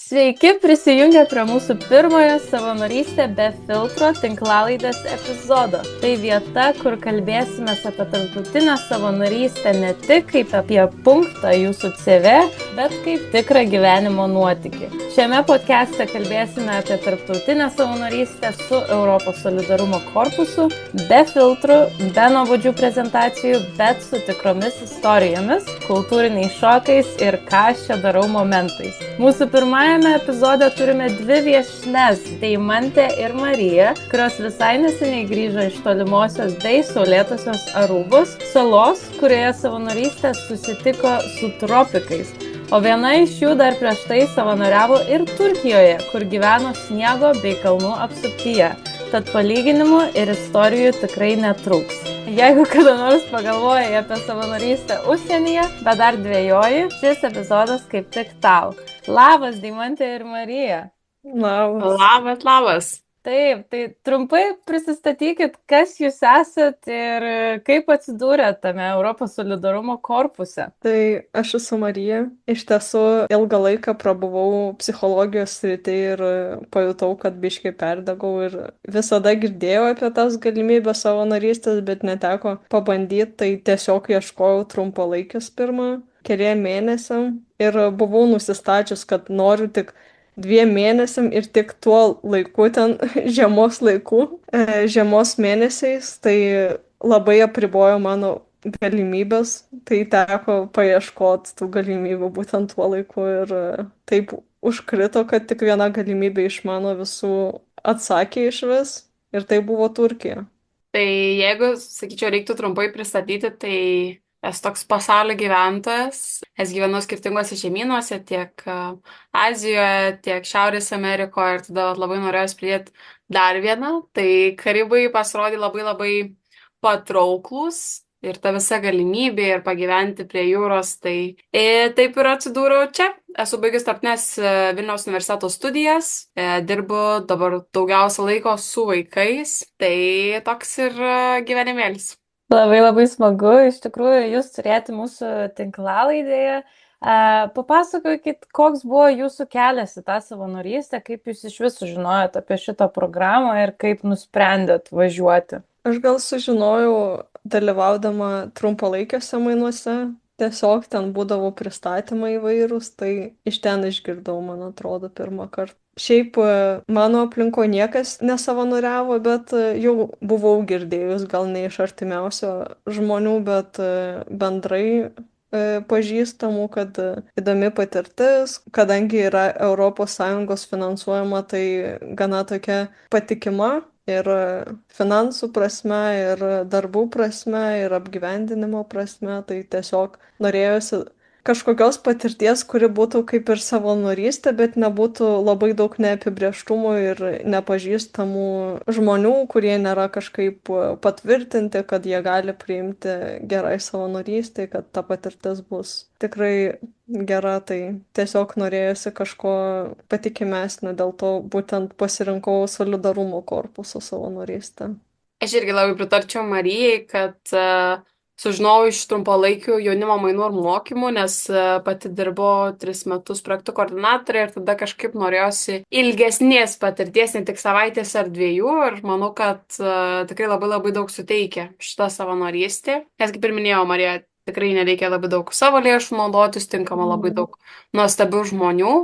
Sveiki, prisijungę prie mūsų pirmojo savanorystė be filtro tinklalaidės epizodo. Tai vieta, kur kalbėsime apie tarptautinę savanorystę ne tik kaip apie punktą jūsų CV, bet kaip tikrą gyvenimo nuotykį. Šiame podcast'e kalbėsime apie tarptautinę savanorystę su Europos solidarumo korpusu, be filtrų, be nuobodžių prezentacijų, bet su tikromis istorijomis, kultūriniais šokais ir ką aš čia darau momentais. Mūsų pirmajame epizode turime dvi viešnes - Deimantę ir Mariją, kurios visai neseniai grįžo iš tolimosios bei saulėtosios Arubos salos, kurioje savanorystė susitiko su tropikais. O viena iš jų dar prieš tai savanoriavo ir Turkijoje, kur gyveno sniego bei kalnų apsuptyje. Tad palyginimų ir istorijų tikrai netrūks. Jeigu kada nors pagalvojai apie savanorystę užsienyje, bet dar dvejoji, šis epizodas kaip tik tau. Labas, Deimantė ir Marija. Labas. Labas. Taip, tai trumpai prisistatykit, kas jūs esat ir kaip atsidūrėt tame Europos solidarumo korpuse. Tai aš esu Marija. Iš tiesų ilgą laiką prabuvau psichologijos srity ir pajutau, kad biškai perdegau ir visada girdėjau apie tas galimybės savanorystės, bet neteko pabandyti, tai tiesiog ieškojau trumpalaikės pirmą keliem mėnesiam ir buvau nusistačius, kad noriu tik 2 mėnesiam ir tik tuo laiku ten žiemos laiku, žiemos mėnesiais, tai labai apribojo mano galimybės, tai teko paieškoti tų galimybių būtent tuo laiku ir taip užkrito, kad tik viena galimybė iš mano visų atsakė iš vis ir tai buvo Turkija. Tai jeigu, sakyčiau, reiktų trumpai pristatyti, tai esu toks pasaulio gyventojas. Es gyvenu skirtingose žemynuose, tiek Azijoje, tiek Šiaurės Amerikoje ir tada labai norėjau pridėti dar vieną. Tai Karibai pasirodė labai labai patrauklus ir ta visa galimybė ir pagyventi prie jūros. Tai taip ir atsidūriau čia. Esu baigus tarptautinės Vilniaus universiteto studijas, dirbu dabar daugiausia laiko su vaikais, tai toks ir gyvenimėlis. Labai labai smagu, iš tikrųjų, jūs turėti mūsų tinklalaidėje. Papasakokit, koks buvo jūsų kelias į tą savanorystę, kaip jūs iš viso žinojot apie šitą programą ir kaip nusprendėt važiuoti. Aš gal sužinojau dalyvaudama trumpalaikiuose mainuose, tiesiog ten būdavo pristatymai įvairūs, tai iš ten išgirdau, man atrodo, pirmą kartą. Šiaip mano aplinko niekas nesavanoriavo, bet jau buvau girdėjus, gal ne iš artimiausio žmonių, bet bendrai pažįstamų, kad įdomi patirtis, kadangi yra ES finansuojama, tai gana tokia patikima ir finansų prasme, ir darbų prasme, ir apgyvendinimo prasme, tai tiesiog norėjosi kažkokios patirties, kuri būtų kaip ir savanorystė, bet nebūtų labai daug neapibrieštumų ir nepažįstamų žmonių, kurie nėra kažkaip patvirtinti, kad jie gali priimti gerai savanorystę, kad ta patirtis bus tikrai gera, tai tiesiog norėjosi kažko patikimesnio, dėl to būtent pasirinkau solidarumo korpuso savanorystę. Aš irgi labai pritarčiau Marijai, kad sužinojau iš trumpalaikių jaunimo mainų ir mokymų, nes pati dirbau 3 metus projektų koordinatorė ir tada kažkaip norėjosi ilgesnės patirties, ne tik savaitės ar 2. Ir manau, kad tikrai labai labai daug suteikia šitą savanorystę. Nes kaip ir minėjau, Marija, tikrai nereikia labai daug savo lėšų naudotis, tinkama labai daug nuostabių žmonių.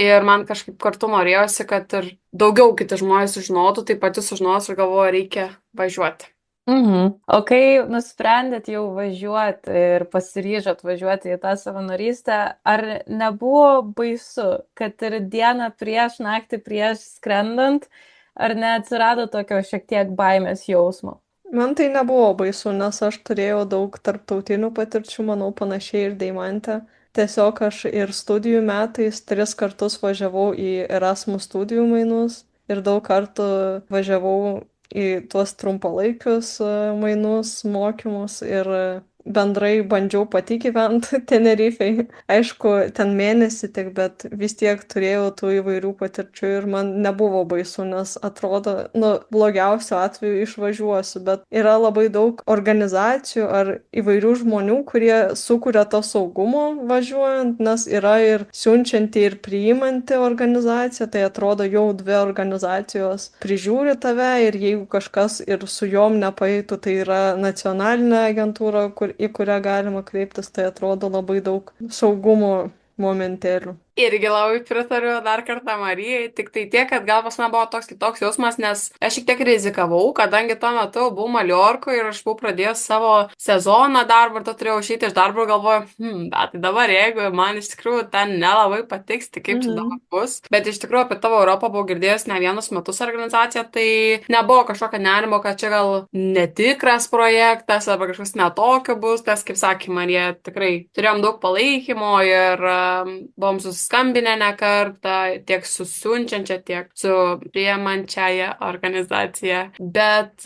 Ir man kažkaip kartu norėjosi, kad ir daugiau kiti žmonės sužinotų, tai pati sužinos ir galvoju, reikia važiuoti. O kai nusprendėt jau važiuoti ir pasiryžot važiuoti į tą savanorystę, ar nebuvo baisu, kad ir dieną prieš, naktį prieš skrendant, ar neatsirado tokio šiek tiek baimės jausmo? Man tai nebuvo baisu, nes aš turėjau daug tarptautinių patirčių, manau, panašiai ir Deimantė. Tiesiog aš ir studijų metais 3 kartus važiavau į Erasmus studijų mainus ir daug kartų važiavau į tuos trumpalaikius mainus, mokymus ir bendrai bandžiau pati gyventi Tenerifei. Aišku, ten mėnesį tik, bet vis tiek turėjau tų įvairių patirčių ir man nebuvo baisu, nes atrodo, nu, blogiausiu atveju išvažiuosiu, bet yra labai daug organizacijų ar įvairių žmonių, kurie sukuria to saugumo važiuojant, nes yra ir siunčianti, ir priimanti organizacija, tai atrodo jau dvi organizacijos prižiūri tave ir jeigu kažkas ir su jom nepaeitų, tai yra nacionalinė agentūra, į kurią galima kreiptis, tai atrodo labai daug saugumo momentėlių. Irgi labai pritariu dar kartą Marijai, tik tai tiek, kad gal pas mane buvo toks kitoks jausmas, nes aš šiek tiek rizikavau, kadangi tuo metu buvau Maliorkoje ir aš buvau pradėjęs savo sezoną darbą ir to turėjau išeiti iš darbo ir galvoju, bet tai dabar jeigu man iš tikrųjų ten nelabai patiks, tai kaip čia dabar bus. Bet iš tikrųjų apie tavo Europą buvau girdėjęs ne vienus metus organizaciją, tai nebuvo kažkokio nerimo, kad čia gal netikras projektas arba kažkas netokio bus, tas, kaip sakė Marija, tikrai turėjom daug palaikymo ir buvom susiskambinę ne kartą, tiek su siunčiančia, tiek su priemančiaja organizacija. Bet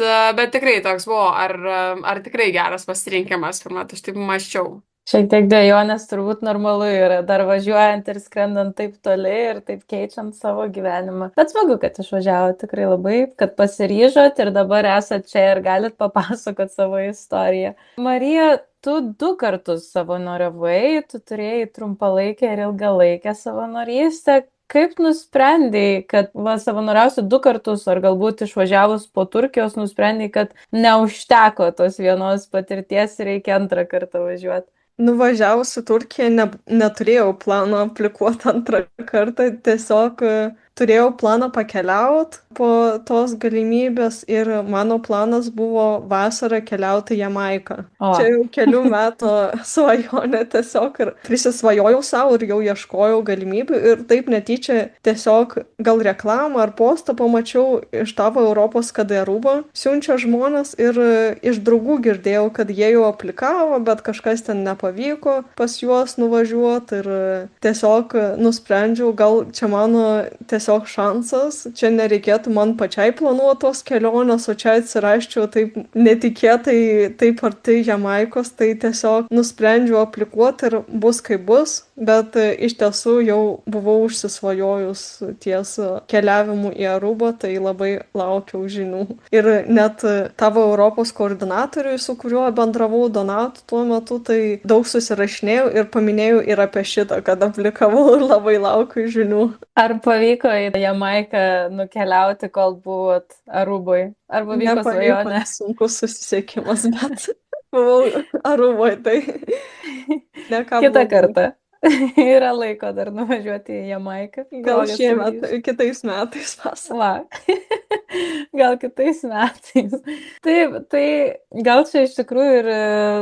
tikrai toks buvo, ar tikrai geras pasirinkimas, kuomet aš taip mąsčiau. Šiek tiek dvejonės turbūt normalu yra, dar važiuojant ir skrendant taip toli ir taip keičiant savo gyvenimą. Bet smagu, kad išvažiavo tikrai labai, kad pasiryžot ir dabar esat čia ir galit papasakot savo istoriją. Marija, tu 2 kartus savanoriavai, tu turėjai trumpalaikę ir ilgalaikę savanorystę. Kaip nusprendėjai, kad savanoriausi 2 kartus, ar galbūt išvažiavus po Turkijos nusprendėjai, kad neužteko tos vienos patirties ir reikia antrą kartą važiuoti? Nuvažiavus į Turkiją neturėjau plano aplikuoti antrą kartą, tiesiog turėjau planą pakeliauti po tos galimybės ir mano planas buvo vasarą keliauti į Jamaiką. Čia jau kelių metų svajonė tiesiog ir prisisvajojau savo ir jau ieškojau galimybių ir taip netyčia tiesiog gal reklamą ar postą pamačiau iš tavo Europos KD-Aruba, siunčia žmonės ir iš draugų girdėjau, kad jie jau aplikavo, bet kažkas ten nepavyko pas juos nuvažiuoti ir tiesiog nusprendžiau, gal čia mano tiesiog šansas, čia nereikėtų man pačiai planuotos kelionės, o čia atsiraščiau taip netikėtai, taip arti Jamaikos, tai tiesiog nusprendžiau aplikuoti ir bus kaip bus, bet iš tiesų jau buvau užsisvajojus ties keliavimu į Arubą, tai labai laukiau žinių. Ir net tavo Europos koordinatoriui, su kuriuo bendravau Donatu tuo metu, tai daug susirašinėjau ir paminėjau ir apie šitą, kad aplikavau ir labai laukiu žinių. Ar pavyko į Jamaiką nukeliauti, kol buvot Aruboj? Ar pavyko svajonė? Sunkus susisiekimas, bet buvau Aruboj, tai ne ką Kitą blogai. kartą. Yra laiko dar nuvažiuoti į Jamaiką. Gal šiemet, kitais metais vasarą. Va. Gal kitais metais. Taip, tai gal čia iš tikrųjų ir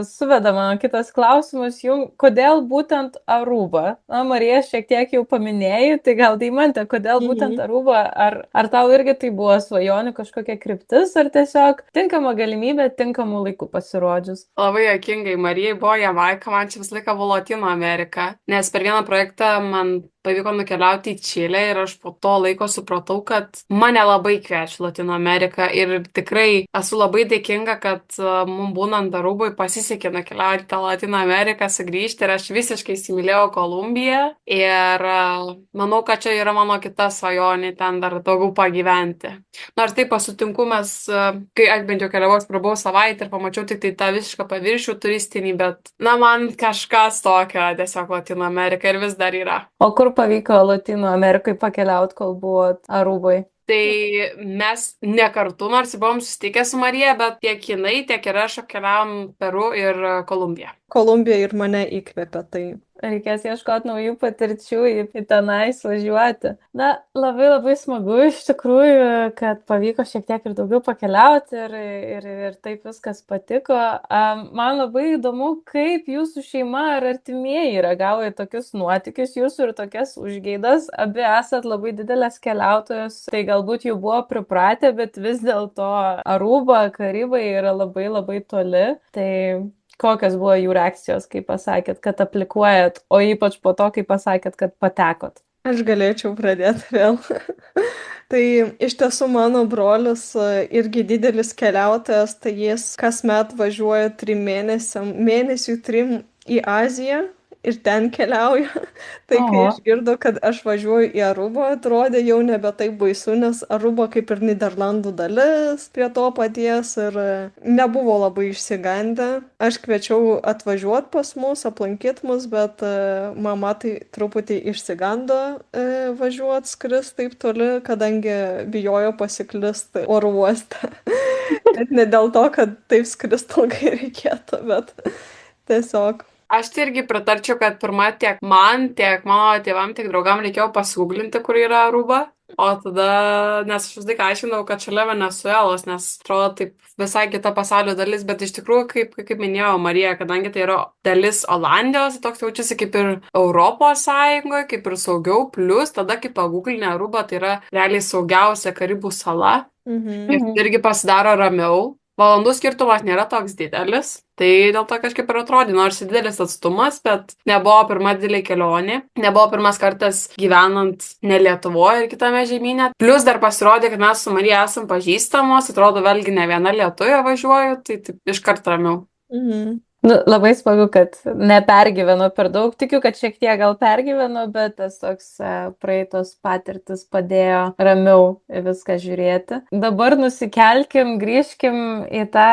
suveda mano kitas klausimas jums, kodėl būtent Aruba? Na, Marija šiek tiek jau paminėjai, tai gal Deimantė, kodėl būtent Aruba? Ar tau irgi tai buvo svajonių kažkokia kryptis, ar tiesiog tinkama galimybė tinkamų laikų pasirodžius? Labai juokingai, Marijai buvo Jamaika, man čia visą laiką buvo Latino Amerika, nes per vieną projektą man pavyko nukeliauti į Čilę ir aš po to laiko supratau, kad mane labai kviečia Latino Amerika ir tikrai esu labai dėkinga, kad mums būnant Aruboj pasisekė nukeliauti tą Latino Ameriką, sugrįžti ir aš visiškai įsimylėjau Kolumbiją ir manau, kad čia yra mano kita svajonė ten dar daugiau pagyventi. Nors taip pasutinku, mes, kai aš bent jau keliavau, prabuvau savaitę ir pamačiau tik tai tą visišką paviršių turistinį, bet na man kažkas tokio tiesiog Latino Amerika ir vis dar yra. O kur pavyko Latino Amerikai pakeliauti, kol buvot Aruboj? Tai mes ne kartu, nors buvom susitikę su Marija, bet tiek jinai, tiek ir aš apkeliavom Peru ir Kolumbiją. Kolumbija ir mane įkvėpė, tai reikės ieškoti naujų patirčių į tenais važiuoti. Na, labai smagu iš tikrųjų, kad pavyko šiek tiek ir daugiau pakeliauti ir taip viskas patiko. Man labai įdomu, kaip jūsų šeima ar artimieji reagavo į tokius nuotykius, jūsų ir tokias užgaidas. Abi esat labai didelės keliautojos, tai galbūt jau buvo pripratę, bet vis dėlto Aruba, Karibai yra labai toli. Tai kokios buvo jų reakcijos, kai pasakėt, kad aplikuojat, o ypač po to, kai pasakėt, kad patekot? Aš galėčiau pradėti vėl. Tai iš tiesų mano brolis irgi didelis keliautojas, tai jis kasmet važiuoja 3 mėnesių į Aziją ir ten keliauja. Tai kai Oho. išgirdo, kad aš važiuoju į Arubą, atrodė jau nebe taip baisu, nes Aruba kaip ir Niderlandų dalis prie to paties ir nebuvo labai išsigandę. Aš kviečiau atvažiuoti pas mus, aplankyti mus, bet mama tai truputį išsigando važiuoti, skris taip toli, kadangi bijojo pasiklisti oro uoste. Bet ne dėl to, kad taip skristi ilgai reikėtų, bet tiesiog. Aš tai irgi pritarčiau, kad pirma tiek man, tiek mano tėvam, tiek draugam reikėjo pasigūglinti, kur yra Aruba. O tada, nes aš vis tik aiškinau, kad šalia Venesuelos, nes atrodo taip visai kita pasaulio dalis, bet iš tikrųjų, kaip minėjo Marija, kadangi tai yra dalis Olandijos, tai toks jaučiasi kaip ir Europos Sąjungoje, kaip ir saugiau, plus tada, kai pagūglinė Aruba, tai yra realiai saugiausia Karibų sala. Mhm. Ir irgi pasidaro ramiau. Valandų skirtumas nėra toks didelis, tai dėl to kažkaip ir atrodė, nors ir didelis atstumas, bet nebuvo pirma didelė kelionė, nebuvo pirmas kartas gyvenant ne Lietuvoje ir kitame žemyne. Plus dar pasirodė, kad mes su Marija esam pažįstamos, atrodo vėlgi ne viena Lietuvė važiuoju, tai taip iškart ramiau. Mhm. Nu, labai smagu, kad nepergyvenu per daug. Tikiu, kad šiek tiek gal pergyvenu, bet tas toks praeitos patirtis padėjo ramiau į viską žiūrėti. Dabar nusikelkim, grįžkim į tą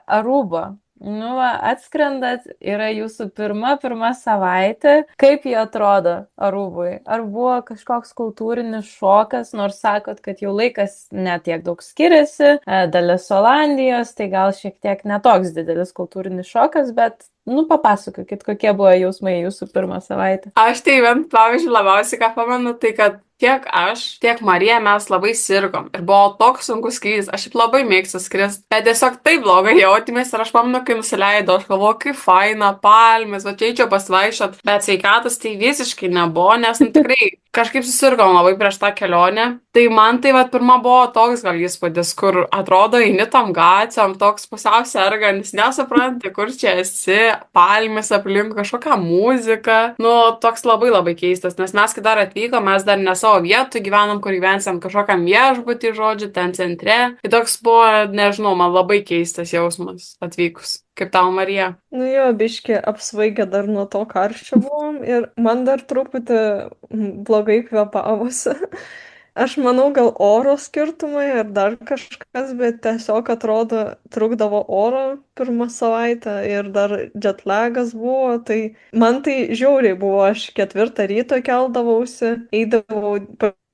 Arubą. Nu, va, atskrendat, yra jūsų pirma savaitė. Kaip jie atrodo Arubui? Ar buvo kažkoks kultūrinis šokas, nors sakot, kad jau laikas netiek daug skiriasi, dalis Olandijos, tai gal šiek tiek netoks didelis kultūrinis šokas, bet, nu, papasakokit, kokie buvo jausmai jūsų pirmą savaitę. Aš tai bent, pavyzdžiui, labiausiai ką pamenu, tai kad tiek aš, tiek Marija mes labai sirgom. Ir buvo toks sunkus skrydis. Aš šiaip labai mėgstu skristi, bet tiesiog taip blogai jautėmės. Ir aš pamenu, kai nusileidau, aš galvoju, kaip faina, palmės, va čia eičiau pasvaišot. Bet sveikatos tai visiškai nebuvo, nes nu, tikrai kažkaip susirgom labai prieš tą kelionę. Tai man tai va pirma buvo toks gal įspūdis, kur atrodo eini tom gatvėm, toks pusiau sergantis, nesupranti, kur čia esi, palmės aplink, kažkokią muziką. Nu, toks labai labai keistas, nes mes kai dar atvykom, mes dar ne savo vietų gyvenam, kur gyvensim kažkokiam viešbutį, žodžiu, ten centre. Tai toks buvo, nežinau, man labai keistas jausmas atvykus. Kaip tau, Marija? Nu jo, biški apsvaigę dar nuo to karščio buvom ir man dar truputį blogai kvėpavosi. Aš manau, gal oro skirtumai ar dar kažkas, bet tiesiog atrodo trukdavo oro pirmą savaitę ir dar jetlagas buvo, tai man tai žiauriai buvo, aš 4 ryto keldavausi, eidavau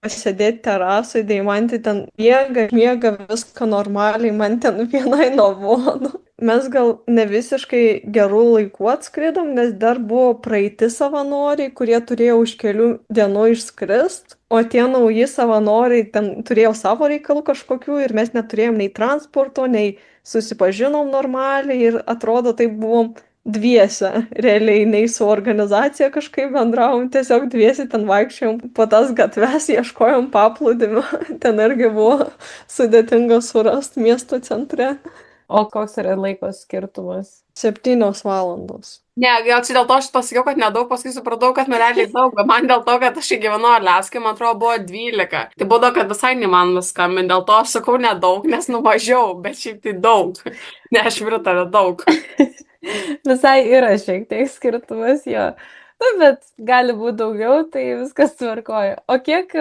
pasėdėti terasui, Deimantė ten miega viską normaliai, man ten vienai nuobodu. Mes gal ne visiškai gerų laikų atskridom, nes dar buvo praeiti savanoriai, kurie turėjo už kelių dienų išskrist, o tie nauji savanoriai ten turėjo savo reikalų kažkokių ir mes neturėjom nei transporto, nei susipažinom normaliai ir atrodo tai buvom dviese, realiai nei su organizacija kažkaip bendravom, tiesiog dviese ten vaikščiojom po tas gatves, ieškojom paplūdimio, ten irgi buvo sudėtinga surasti miesto centre. O koks yra laiko skirtumas? 7 valandos. Ne, gal čia dėl to aš pasakiau, kad nedaug, paskui supratau, kad nu realiai daug, bet man dėl to, kad aš gyvenu Aliaskai, man atrodo, buvo 12. Tai būdavo, kad visai neįmanoma skambinti, dėl to aš sakau nedaug, nes nuvažiavau, bet šiaip tai daug. Ne, aš pritariu daug. Visai yra šiek tiek skirtumas, jo. Nu, bet gali būti daugiau, tai viskas tvarkoja. O kiek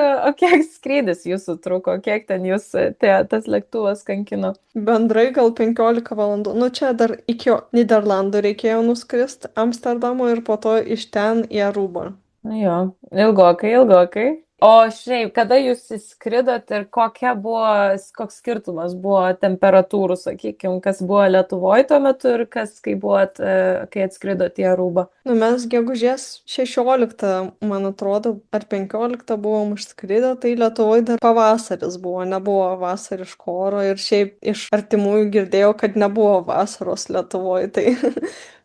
skrydis jūsų truko, kiek ten jūs tas lėktuvas kankino? Bendrai gal 15 valandų. Nu, čia dar iki Niderlandų reikėjo nuskristi Amsterdamo ir po to iš ten į Arubą. Nu jo, ilgokai. O šiaip, kada jūs įskridot ir koks skirtumas buvo temperatūrų, sakykime, kas buvo Lietuvoje tuo metu ir kai atskridot į Arubą? Nu, mes gegužės 16, man atrodo, ar 15 buvom išskridę, tai Lietuvoje dar pavasaris buvo, nebuvo vasariško oro ir šiaip iš artimųjų girdėjau, kad nebuvo vasaros Lietuvoje, tai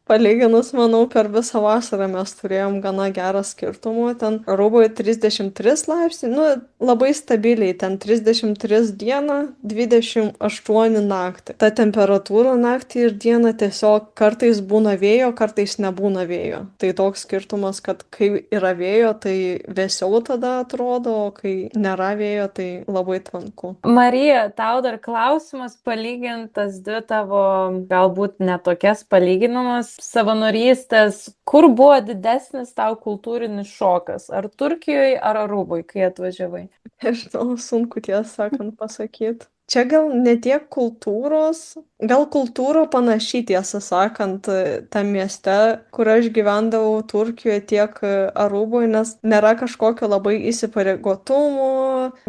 Palyginus, manau, per visą vasarą mes turėjom gana gerą skirtumą. Ten Aruboje 33 laipsniai, nu, labai stabiliai, ten 33 dieną, 28 naktį. Ta temperatūra naktį ir dieną tiesiog kartais būna vėjo, kartais nebūna vėjo. Tai toks skirtumas, kad kai yra vėjo, tai vėsiau tada atrodo, o kai nėra vėjo, tai labai tvanku. Marija, tau dar klausimas palygintas dvi tavo galbūt netokias palyginamas savanorystės. Kur buvo didesnis tau kultūrinis šokas? Ar Turkijoje, ar Aruboje, kai atvažiavai? Nežinau, sunku tiesą sakant pasakyti. Čia gal ne tiek kultūros, gal kultūra panaši, tiesą sakant, tam mieste, kur aš gyvendavau Turkijoje, tiek Aruboje, nes nėra kažkokio labai įsipareigotumo,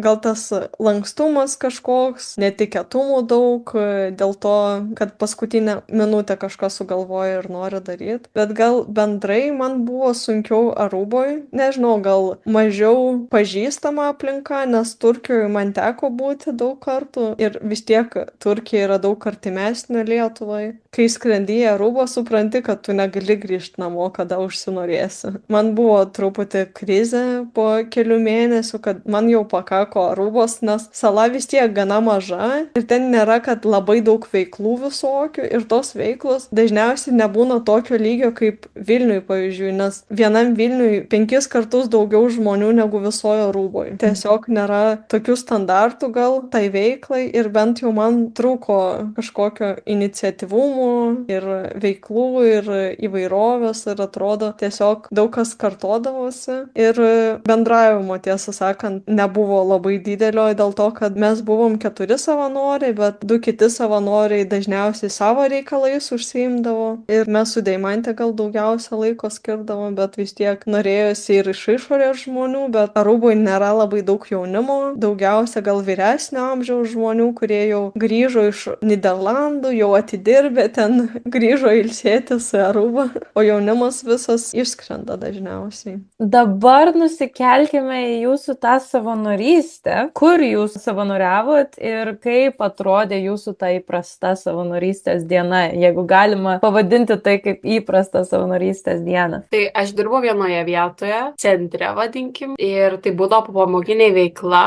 gal tas lankstumas kažkoks, netikėtumų daug, dėl to, kad paskutinę minutę kažkas sugalvoja ir nori daryti. Bet gal bendrai man buvo sunkiau Aruboje, nežinau, gal mažiau pažįstama aplinka, nes Turkijoje man teko būti daug kartų. Ir vis tiek Turkija yra daug artimesnė Lietuvai. Kai skrendi į Arubą, supranti, kad tu negali grįžti namo, kada užsinorėsi. Man buvo truputį krizė po kelių mėnesių, kad man jau pakako Arubos, nes sala vis tiek gana maža ir ten nėra, kad labai daug veiklų visokių ir tos veiklos dažniausiai nebūna tokio lygio kaip Vilniui, pavyzdžiui, nes vienam Vilniui 5 kartus daugiau žmonių negu visoje Aruboje. Tiesiog nėra tokių standartų gal tai veiklai ir bent jau man trūko kažkokio iniciatyvumo ir veiklų ir įvairovės ir atrodo tiesiog daug kas kartodavosi ir bendravimo, tiesą sakant, nebuvo labai didelio dėl to, kad mes buvom 4 savanoriai, bet 2 kiti savanoriai dažniausiai savo reikalais užsiimdavo ir mes su Deimante gal daugiausia laiko skirdavom, bet vis tiek norėjosi ir iš išorės žmonių, bet Aruboje nėra labai daug jaunimo, daugiausia gal vyresnio amžiaus žmonių, kurie jau grįžo iš Niderlandų, jau atidirbė ten, grįžo ilsėtis į Arubą, o jaunimas visas išskrenda dažniausiai. Dabar nusikelkime į jūsų tą savanorystę. Kur jūs savanoriavot ir kaip atrodė jūsų ta įprasta savanorystės diena, jeigu galima pavadinti tai kaip įprasta savanorystės diena? Tai aš dirbau vienoje vietoje, centre vadinkim, ir tai būdavo pamokinė veikla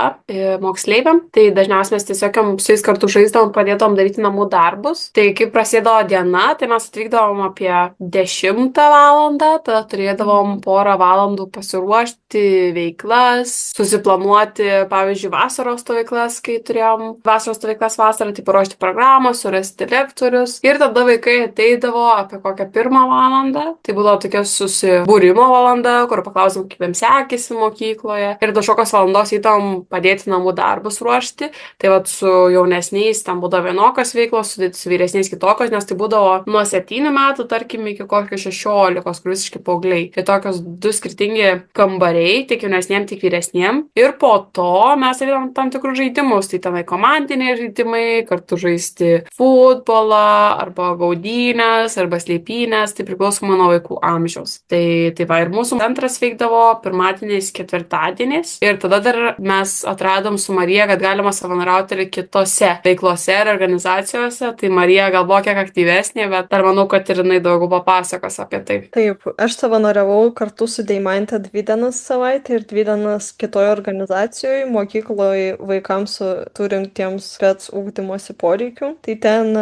moksleiviam. Tai dažniausiai mes tiesiog su jais kartu žaisdavom, padėdavom daryti namų darbus. Tai kai prasidėjo diena, tai mes atvykdavom apie 10 valandą, tada turėdavom porą valandų pasiruošti veiklas, susiplanuoti, pavyzdžiui, vasaros stovyklas, kai turėjom vasaros stovyklas vasarą, tai paruošti programą, surasti lektorius. Ir tada vaikai ateidavo apie kokią 1 valandą. Tai būdavo tokia susibūrimo valanda, kur paklausim, kaip jiems sekėsi mokykloje. Ir do šokios valandos eidavom padėti namų darbus ruošti. Tai vat su jaunesniais ten būdavo vienokios veiklos, su vyresniais kitokios, nes tai būdavo nuo 7 metų, tarkim, iki kokio 16, kur visiškai paaugliai. Tai tokios 2 skirtingi kambariai, tiek jaunesniem, tiek vyresniem. Ir po to mes turėjom tam tikrus žaidimus, tai tenai komandiniai žaidimai, kartu žaisti futbolą, arba gaudynės, arba slėpynės, tai priklausomai nuo vaikų amžiaus. Tai va, ir mūsų centras veikdavo pirmadieniais, ketvirtadieniais. Ir tada dar mes atradom su Marija, kad galima savanoriauti ir kitose veiklose ir organizacijose. Tai Marija gal buvo kiek aktyvesnė, bet dar manau, kad ir jinai daugiau papasakos apie tai. Taip, aš savanoriavau kartu su Deimante 2 dienas savaitę ir 2 dienas kitoje organizacijoje, mokykloje vaikams turintiems spec ugdymosi poreikių. Tai ten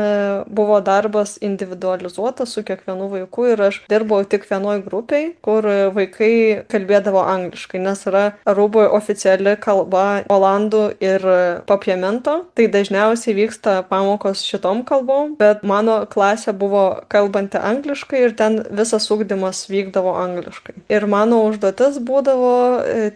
buvo darbas individualizuotas su kiekvienu vaiku ir aš dirbau tik vienoj grupiai, kur vaikai kalbėdavo angliškai, nes yra Aruboje oficiali kalba olandų ir papiamento. Tai dažniausiai vyksta pamokos šitom kalbom, bet mano klasė buvo kalbanti angliškai ir ten visas ugdymas vykdavo angliškai. Ir mano užduotis būdavo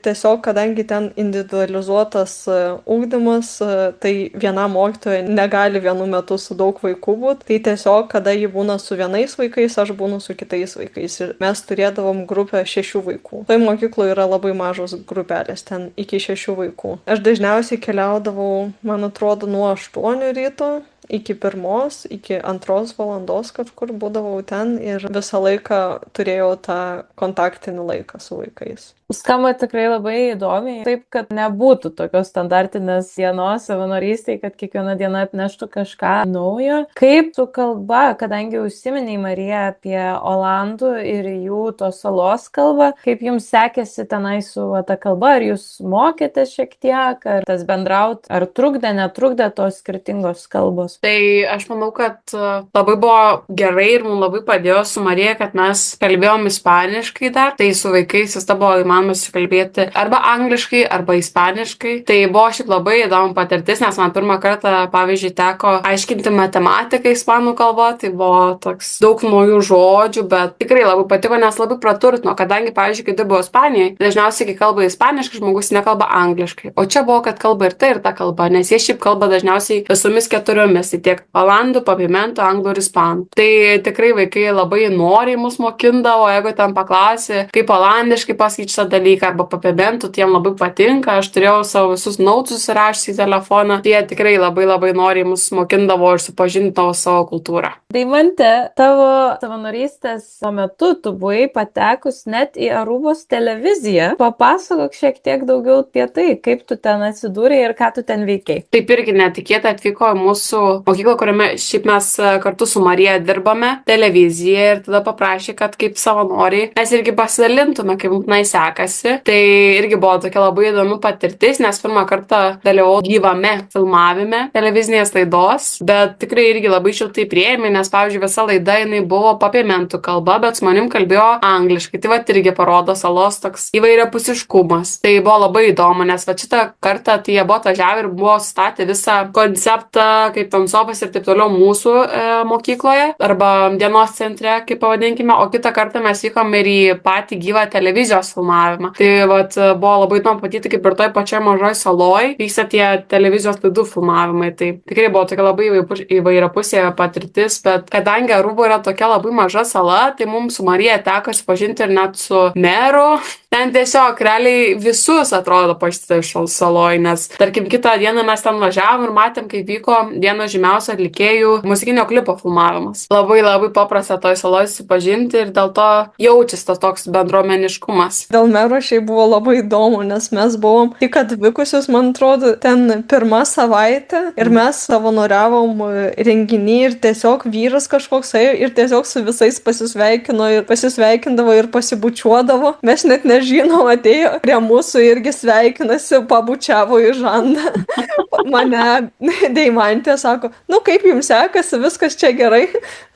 tiesiog, kadangi ten individualizuotas ugdymas, tai viena mokytoja negali vienu metu su daug vaikų būti, tai tiesiog, kada ji būna su vienais vaikais, aš būnu su kitais vaikais. Ir mes turėdavom grupę 6 vaikų. Tai mokykloje yra labai mažos grupelės, ten iki 6 vaikų. Aš dažniausiai keliaudavau, man atrodo, nuo 8 ryto iki 1, iki 2 valandos kažkur būdavau ten ir visą laiką turėjau tą kontaktinį laiką su vaikais. Skamba tikrai labai įdomiai, taip, kad nebūtų tokios standartinės dienos savanorystėje, kad kiekviena diena atneštų kažką naujo. Kaip su kalba, kadangi užsiminiai, Marija, apie olandų ir jų tos salos kalbą, kaip jums sekėsi tenai su ta kalba, ar jūs mokėtės šiek tiek, ar tas bendraut, ar trukdė, netrukdė tos skirtingos kalbos? Tai aš manau, kad labai buvo gerai ir mums labai padėjo su Marija, kad mes kalbėjom ispaniškai dar, tai su vaikais visada buvo įmanoma susikalbėti arba angliškai, arba ispaniškai. Tai buvo šiaip labai įdomu patirtis, nes man pirmą kartą, pavyzdžiui, teko aiškinti matematiką ispanų kalbą, tai buvo toks daug naujų žodžių, bet tikrai labai patiko, nes labai praturtino, kadangi, pavyzdžiui, kai dirbau Ispanijoje, dažniausiai, kai kalba ispaniškai, žmogus nekalba angliškai, o čia buvo, kad kalba ir ta kalba, nes jie šiaip kalba dažniausiai visomis 4, tai tiek olandų, papimentų, anglų ir ispanų. Tai tikrai vaikai labai noriai mus mokindavo, jeigu ten paklausė, kaip olandiškai pasakyti šitą dalyką arba papimentų, tai jiem labai patinka, aš turėjau savo visus nautus įrašęs į telefoną, tai jie tikrai labai noriai mus mokindavo ir supažindavo savo kultūrą. Deimante, tavo savanorystės tuo metu tu buvai patekus net į Arubos televiziją. Papasakok šiek tiek daugiau apie tai, kaip tu ten atsidūrei ir ką tu ten veikiai. Taip irgi netikėtai atvyko į mūsų mokyklą, kuriame šiaip mes kartu su Marija dirbame televiziją ir tada paprašė, kad kaip savanoriai mes irgi pasidalintume, kaip mums sekasi. Tai irgi buvo tokia labai įdomi patirtis, nes pirmą kartą dalyvau gyvame filmavime televizinės laidos, bet tikrai irgi labai šiltai priėmė, nes, pavyzdžiui, visa laida jinai buvo papimentų kalba, bet su manim kalbėjo angliškai. Tai va irgi parodo salos toks įvairiapusiškumas. Tai buvo labai įdomu, nes va šitą kartą tai jie buvo atvažiavę ir buvo statę visą konceptą, kaip ten sofas ir taip toliau mūsų mokykloje arba dienos centre, kaip pavadinkime, o kitą kartą mes vykom ir į patį gyvą televizijos filmavimą. Tai vat buvo labai įdomu matyti, kaip ir toj pačioj mažoj saloj vyksta tie televizijos laidų filmavimai. Tai tikrai buvo tokia labai įvairiapusė patirtis, bet kadangi Aruba yra tokia labai maža sala, tai mums su Marija teko susipažinti ir net su meru. Ten tiesiog realiai visus atrodo pažįsta iš saloj, nes tarkim kitą dieną mes ten važiavom ir matėm, kaip vyko vieno žymiausio atlikėjų muzikinio klipo filmavimas. Labai paprasta toj saloj susipažinti ir dėl to jaučiasi tas toks bendruomeniškumas. Dėl mero šiaip buvo labai įdomu, nes mes buvom tik atvykusius, man atrodo, ten 1 savaitę ir mes savanoriavom renginį ir tiesiog vyras kažkoks ir tiesiog su visais pasisveikindavo ir pasibučiuodavo. Mes net nežinom, atėjo prie mūsų irgi sveikinasi, pabučiavo į žandą. Mane Deimantė sako, nu kaip jums sekasi, viskas čia gerai.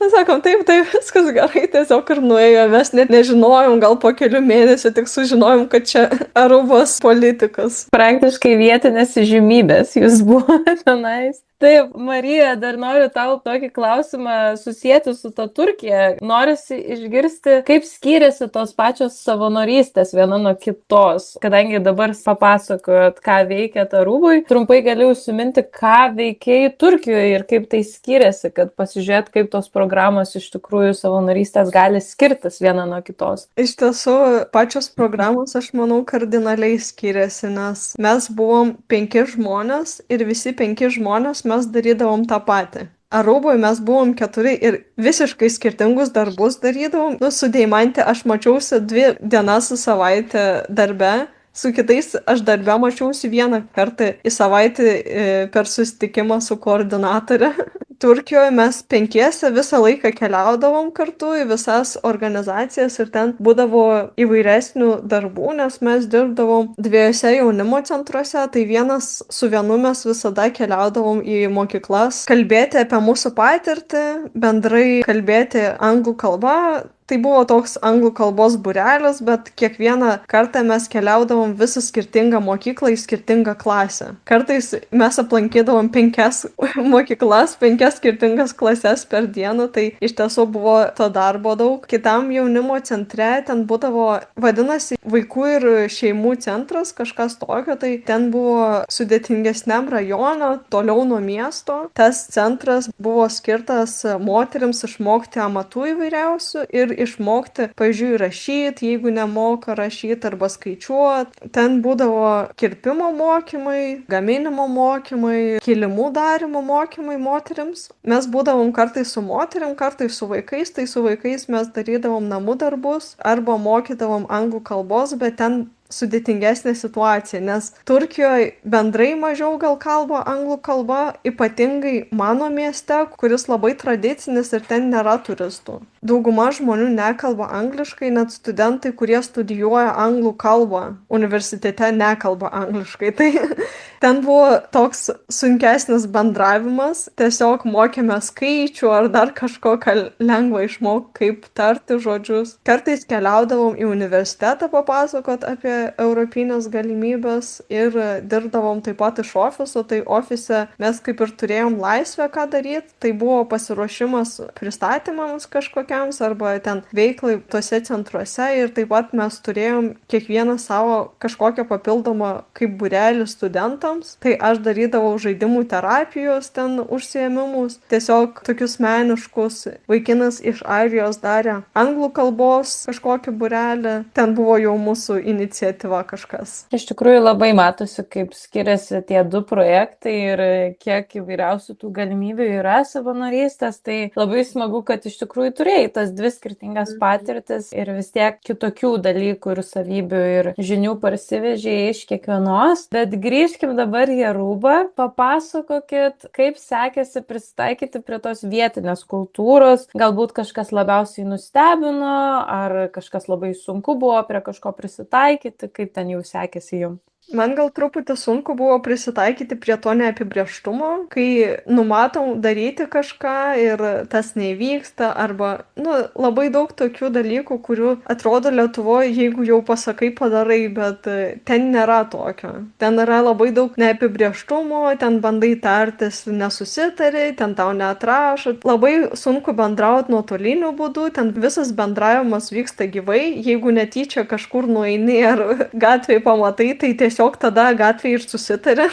Mes sakom, taip, viskas gerai, tiesiog ir nuėjo. Mes net nežinojom, gal po kelių mėnesių tik sužinojom, kad čia Arubos politikas. Praktiškai vietinės žymybės jūs buvote tenais. Taip, Marija, dar noriu tau tokį klausimą susijęti su ta Turkija. Norisi išgirsti, kaip skiriasi tos pačios savanorystės viena nuo kitos. Kadangi dabar papasakojot, ką veikėt Arubui, trumpai galiu užsiminti, ką veikėjai Turkijoje ir kaip tai skiriasi, kad pasižiūrėt, kaip tos programos iš tikrųjų savanorystės gali skirtis viena nuo kitos. Iš tiesų, pačios programos, aš manau, kardinaliai skiriasi, nes mes buvom 5 žmonės ir visi 5 žmonės mes darydavom tą patį. Aruboje mes buvom 4 ir visiškai skirtingus darbus darydavom. Su Deimante aš mačiausi 2 dienas į savaitę darbe, su kitais aš darbe mačiausi 1 kartą į savaitę per susitikimą su koordinatore. Turkijoje mes 5 visą laiką keliaudavom kartu į visas organizacijas ir ten būdavo įvairesnių darbų, nes mes dirbdavom 2 jaunimo centruose, tai su vienu mes visada keliaudavom į mokyklas, kalbėti apie mūsų patirtį, bendrai kalbėti anglų kalbą. Tai buvo toks anglų kalbos būrelis, bet kiekvieną kartą mes keliaudavom visą skirtingą mokyklą į skirtingą klasę. Kartais mes aplankydavom 5 mokyklas, 5 skirtingas klases per dieną, tai iš tiesų buvo to darbo daug. Kitam jaunimo centre ten būdavo, vadinasi, vaikų ir šeimų centras, kažkas tokio, tai ten buvo sudėtingesniam rajono, toliau nuo miesto. Tas centras buvo skirtas moterims išmokti amatų įvairiausių ir išmokti, pavyzdžiui, rašyti, jeigu nemoka rašyti arba skaičiuoti. Ten būdavo kirpimo mokymai, gaminimo mokymai, kilimų darimo mokymai moterims. Mes būdavom kartais su moterim, kartais su vaikais, tai su vaikais mes darydavom namų darbus arba mokydavom anglų kalbos, bet ten sudėtingesnė situacija, nes Turkijoje bendrai mažiau gal kalba anglų kalba, ypatingai mano mieste, kuris labai tradicinis ir ten nėra turistų. Dauguma žmonių nekalba angliškai, net studentai, kurie studijuoja anglų kalbą, universitete nekalba angliškai. Tai ten buvo toks sunkesnis bendravimas, tiesiog mokėme skaičių ar dar kažko, ką lengva išmokti, kaip tarti žodžius. Kartais keliaudavom į universitetą papasakot apie europinės galimybės ir dirbdavom taip pat iš ofiso, tai ofise mes kaip ir turėjom laisvę ką daryti, tai buvo pasiruošimas pristatymams kažkokiams arba ten veiklai tuose centruose ir taip pat mes turėjom kiekvieną savo kažkokią papildomą kaip būrelį studentams, tai aš darydavau žaidimų terapijos ten užsiėmimus, tiesiog tokius meniškus. Vaikinas iš Airijos darė anglų kalbos kažkokį būrelį, ten buvo jau mūsų iniciatyva kažkas. Iš tikrųjų labai matosi, kaip skiriasi tie du projektai ir kiek įvairiausių tų galimybių yra savanorystės. Tai labai smagu, kad iš tikrųjų turėjai tas dvi skirtingas patirtis ir vis tiek kitokių dalykų ir savybių ir žinių parsivežėjai iš kiekvienos. Bet grįžkim dabar į Arubą. Papasakokit, kaip sekėsi prisitaikyti prie tos vietinės kultūros. Galbūt kažkas labiausiai nustebino, ar kažkas labai sunku buvo prie kažko prisitaikyti. Kaip ten jau sekėsi jums? Man gal truputį sunku buvo prisitaikyti prie to neapibrėžtumo, kai numatom daryti kažką ir tas neįvyksta, arba labai daug tokių dalykų, kurių atrodo Lietuvoje, jeigu jau pasakai, padarai, bet ten nėra tokio. Ten yra labai daug neapibrėžtumo, ten bandai tartis, nesusitari, ten tau neatrašo. Labai sunku bendrauti nuotoliniu būdu, ten visas bendravimas vyksta gyvai, jeigu netyčia kažkur nueini ar gatvėje pamatai, tai tiesiog tada gatvėje ir susitari,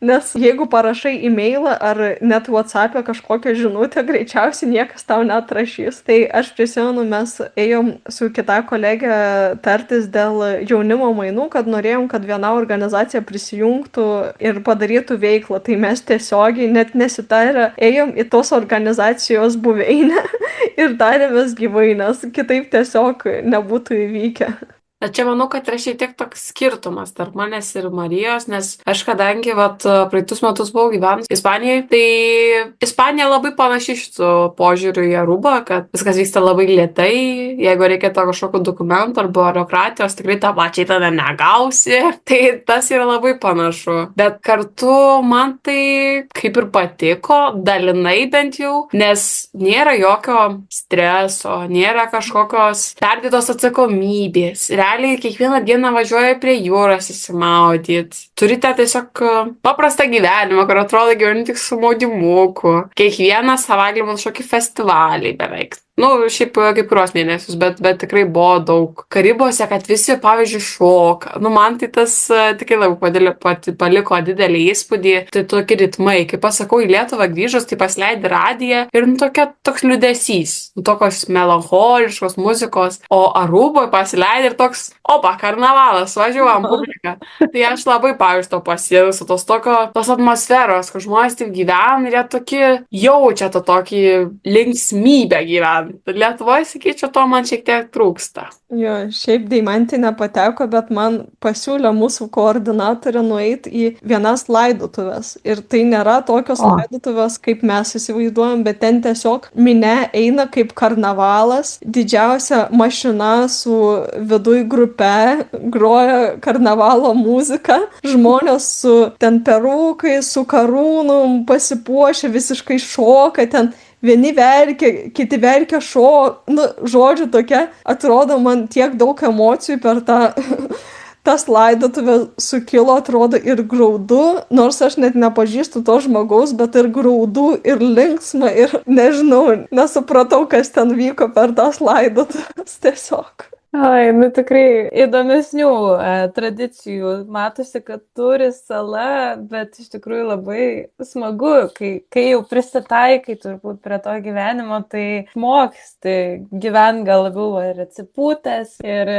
nes jeigu parašai e-mailą ar net WhatsApp'e kažkokią žinutę, greičiausiai niekas tau neatrašys. Tai aš prisimenu, mes ėjom su kita kolegė tartis dėl jaunimo mainų, kad norėjom, kad viena organizacija prisijungtų ir padarytų veiklą. Tai mes tiesiogiai net nesitarę ėjom į tos organizacijos buveinę ir darėmės gyvai, nes kitaip tiesiog nebūtų įvykę. Čia manau, kad yra šiek tiek toks skirtumas tarp manęs ir Marijos, nes aš kadangi praeitus metus buvau gyvenus Ispanijoje, tai Ispanija labai panaši šitų požiūrių į Arubą, kad viskas vyksta labai lėtai, jeigu reikia to kažkokio dokumento ar biurokratijos, tikrai tą pačiai tada negausi, tai tas yra labai panašu. Bet kartu man tai kaip ir patiko, dalinai bent jau, nes nėra jokio streso, nėra kažkokios perdėtos atsakomybės. Realiai kiekvieną dieną važiuoja prie jūros įsimaudyt. Turite tiesiog paprastą gyvenimą, kur atrodo gyveni tik su maudymuku. Kiekvieną savaitgalį man kažkokį festivalį beveik. Šiaip kaip kurios mėnesius, bet tikrai buvo daug. Karibuose, kad visi, pavyzdžiui, šoka. Man tai tas tikrai labai paliko didelį įspūdį. Tai tokie ritmai. Kaip pasakau, į Lietuvą grįžus, tai pasileidi radiją ir toks liūdesys. Tokios melancholiškos muzikos. O Aruboje pasileidi ir toks, karnavalas, važiuojam publiką. Tai aš labai, pavyzdžiui, to pasiilgstu, tos atmosferos, kad žmonės taip gyvena ir jie tokie jaučia tą tokį linksmybę gyvena. Lietuvoje, sakyčiau, to man šiek tiek trūksta. Jo, šiaip Deimantė nepateko, bet man pasiūlė mūsų koordinatorė nueiti į vienas laidotuvės. Ir tai nėra tokios laidotuvės, kaip mes įsivaizduojam, bet ten tiesiog minia eina kaip karnavalas. Didžiausia mašina su viduj grupe groja karnavalo muziką. Žmonės su ten perukai, su karūnom pasipuošę, visiškai šoka ten. Vieni verkia, kiti verkia žodžiu tokia, atrodo man tiek daug emocijų per tas laidotuvę sukilo, atrodo ir graudu, nors aš net nepažįstu to žmogaus, bet ir graudu, ir linksma, ir nežinau, nesupratau, kas ten vyko per tas laidotuvės tiesiog. Ai, nu tikrai įdomesnių tradicijų. Matosi, kad turi sala, bet iš tikrųjų labai smagu, kai jau prisitaikai turbūt prie to gyvenimo, tai moksti gyventi gal labiau ir atsipūtęs ir